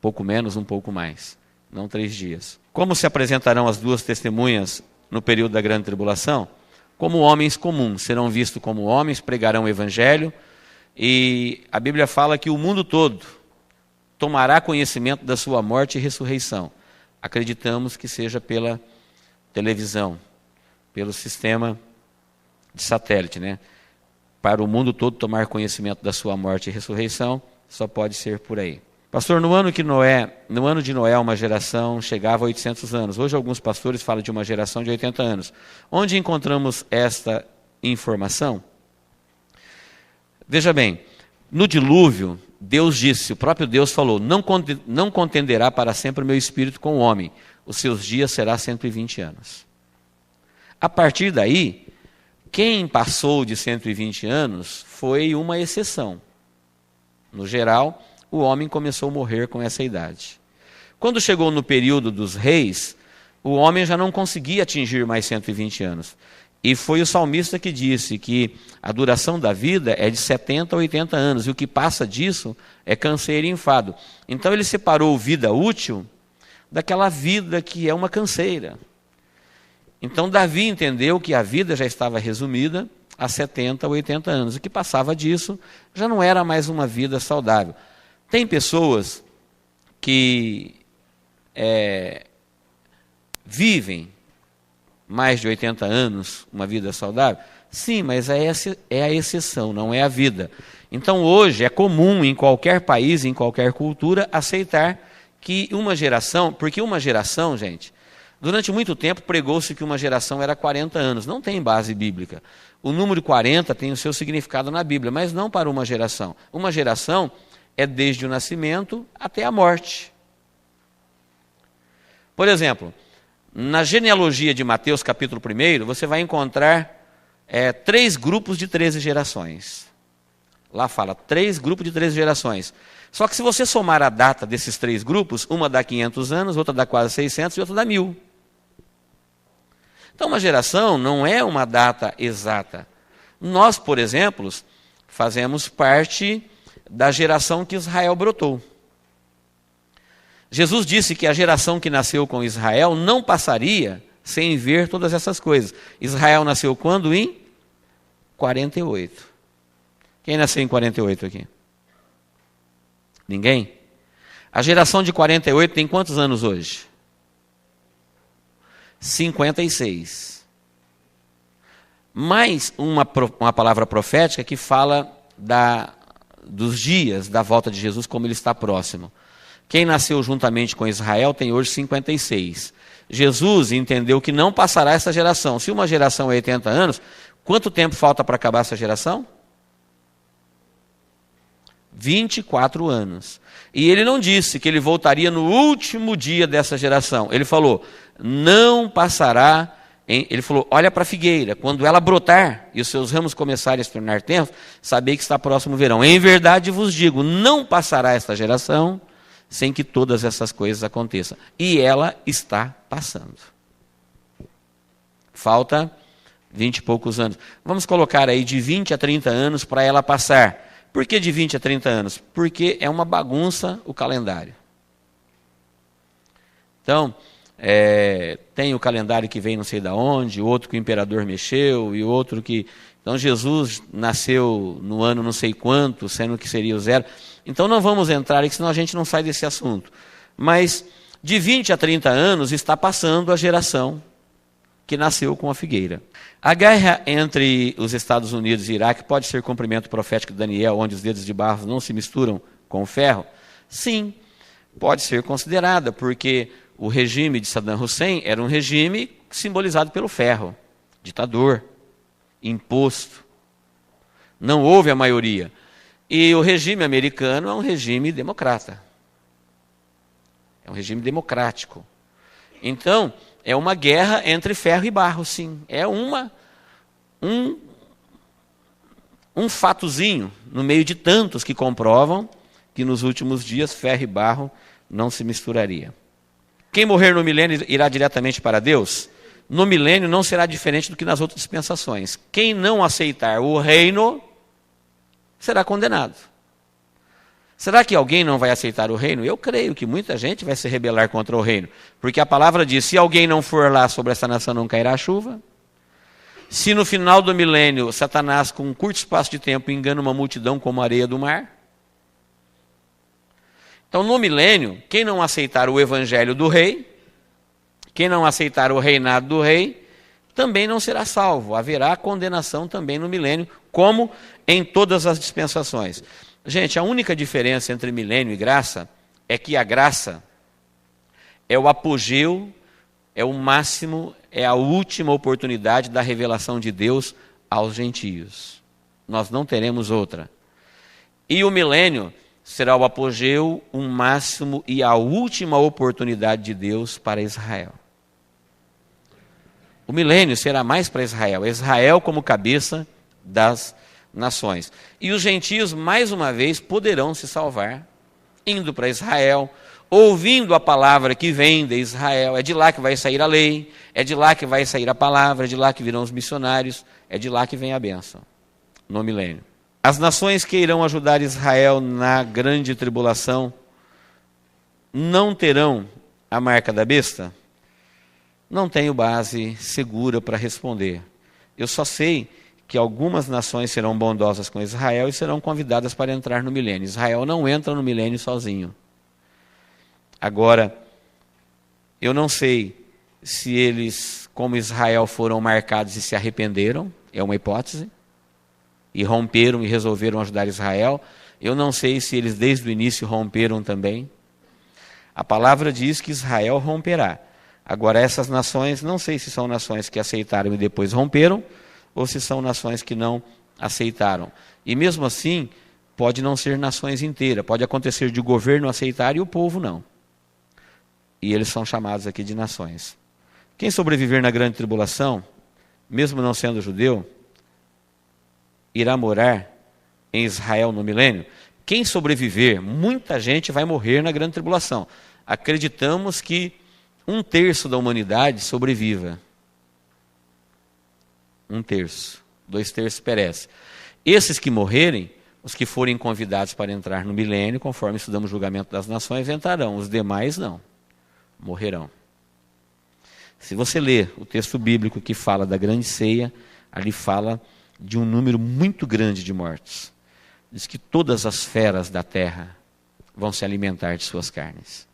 pouco menos, um pouco mais, não 3 dias. Como se apresentarão as 2 testemunhas no período da grande tribulação? Como homens comuns, serão vistos como homens, pregarão o evangelho, e a Bíblia fala que o mundo todo tomará conhecimento da sua morte e ressurreição. Acreditamos que seja pela televisão, pelo sistema de satélite, né? Para o mundo todo tomar conhecimento da sua morte e ressurreição, só pode ser por aí. Pastor, no ano de Noé, uma geração chegava a 800 anos. Hoje alguns pastores falam de uma geração de 80 anos. Onde encontramos esta informação? Veja bem, no dilúvio, Deus disse, o próprio Deus falou, não contenderá para sempre o meu espírito com o homem, os seus dias será 120 anos. A partir daí, quem passou de 120 anos foi uma exceção. No geral, o homem começou a morrer com essa idade. Quando chegou no período dos reis, o homem já não conseguia atingir mais 120 anos. E foi o salmista que disse que a duração da vida é de 70 a 80 anos, e o que passa disso é canseiro e enfado. Então ele separou vida útil daquela vida que é uma canseira. Então Davi entendeu que a vida já estava resumida a 70 a 80 anos. O que passava disso já não era mais uma vida saudável. Tem pessoas que vivem mais de 80 anos, uma vida saudável? Sim, mas essa é a exceção, não é a vida. Então hoje é comum em qualquer país, em qualquer cultura, aceitar que uma geração, porque uma geração, gente, durante muito tempo pregou-se que uma geração era 40 anos. Não tem base bíblica. O número 40 tem o seu significado na Bíblia, mas não para uma geração. Uma geração é desde o nascimento até a morte. Por exemplo, na genealogia de Mateus, capítulo 1, você vai encontrar 3 grupos de 13 gerações. Lá fala 3 grupos de 13 gerações. Só que se você somar a data desses 3 grupos, uma dá 500 anos, outra dá quase 600 e outra dá 1000. Então, uma geração não é uma data exata. Nós, por exemplo, fazemos parte da geração que Israel brotou. Jesus disse que a geração que nasceu com Israel não passaria sem ver todas essas coisas. Israel nasceu quando? Em 48. Quem nasceu em 48 aqui? Ninguém? A geração de 48 tem quantos anos hoje? 56. Mais uma palavra profética que fala dos dias da volta de Jesus, como ele está próximo. Quem nasceu juntamente com Israel tem hoje 56. Jesus entendeu que não passará essa geração. Se uma geração é 80 anos, quanto tempo falta para acabar essa geração? 24 anos. E ele não disse que ele voltaria no último dia dessa geração. Ele falou, não passará. Ele falou, olha para a figueira, quando ela brotar e os seus ramos começarem a se tornar tenros, sabei que está próximo o verão. Em verdade vos digo, não passará esta geração sem que todas essas coisas aconteçam. E ela está passando. Falta 20 e poucos anos. Vamos colocar aí de 20 a 30 anos para ela passar. Por que de 20 a 30 anos? Porque é uma bagunça o calendário. Então, tem o calendário que vem não sei de onde, outro que o imperador mexeu, e outro que... Então, Jesus nasceu no ano não sei quanto, sendo que seria o 0. Então, não vamos entrar aqui, senão a gente não sai desse assunto. Mas, de 20 a 30 anos, está passando a geração que nasceu com a figueira. A guerra entre os Estados Unidos e Iraque pode ser cumprimento profético de Daniel, onde os dedos de barro não se misturam com o ferro? Sim, pode ser considerada, porque o regime de Saddam Hussein era um regime simbolizado pelo ferro, ditador, imposto. Não houve a maioria. E o regime americano é um regime democrata. É um regime democrático. Então, é uma guerra entre ferro e barro, sim. É um fatozinho no meio de tantos que comprovam que nos últimos dias ferro e barro não se misturariam. Quem morrer no milênio irá diretamente para Deus? No milênio não será diferente do que nas outras dispensações. Quem não aceitar o reino será condenado. Será que alguém não vai aceitar o reino? Eu creio que muita gente vai se rebelar contra o reino. Porque a palavra diz, se alguém não for lá, sobre essa nação não cairá a chuva. Se no final do milênio, Satanás, com um curto espaço de tempo, engana uma multidão como a areia do mar. Então, no milênio, quem não aceitar o evangelho do rei, quem não aceitar o reinado do rei, também não será salvo. Haverá condenação também no milênio, como em todas as dispensações. Gente, a única diferença entre milênio e graça é que a graça é o apogeu, é o máximo, é a última oportunidade da revelação de Deus aos gentios. Nós não teremos outra. E o milênio será o apogeu, o máximo e a última oportunidade de Deus para Israel. O milênio será mais para Israel. Israel como cabeça das nações. E os gentios, mais uma vez, poderão se salvar, indo para Israel, ouvindo a palavra que vem de Israel. É de lá que vai sair a lei, é de lá que vai sair a palavra, é de lá que virão os missionários, é de lá que vem a bênção, no milênio. As nações que irão ajudar Israel na grande tribulação não terão a marca da besta? Não tenho base segura para responder. Eu só sei que algumas nações serão bondosas com Israel e serão convidadas para entrar no milênio. Israel não entra no milênio sozinho. Agora, eu não sei se eles, como Israel, foram marcados e se arrependeram, é uma hipótese, e romperam e resolveram ajudar Israel. Eu não sei se eles desde o início romperam também. A palavra diz que Israel romperá. Agora, essas nações, não sei se são nações que aceitaram e depois romperam, ou se são nações que não aceitaram. E mesmo assim, pode não ser nações inteiras, pode acontecer de o governo aceitar e o povo não. E eles são chamados aqui de nações. Quem sobreviver na grande tribulação, mesmo não sendo judeu, irá morar em Israel no milênio. Quem sobreviver, muita gente vai morrer na grande tribulação. Acreditamos que 1/3 da humanidade sobreviva. 1/3. 2/3 perece. Esses que morrerem Os que forem convidados para entrar no milênio, conforme estudamos o julgamento das nações, entrarão. Os demais não, morrerão. Se você ler o texto bíblico que fala da grande ceia, ali fala de um número muito grande de mortos. Diz que todas as feras da terra vão se alimentar de suas carnes.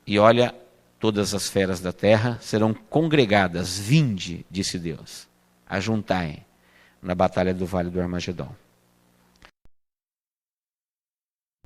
E olha, todas as feras da terra serão congregadas. Vinde, disse Deus, ajuntai na batalha do Vale do Armagedon.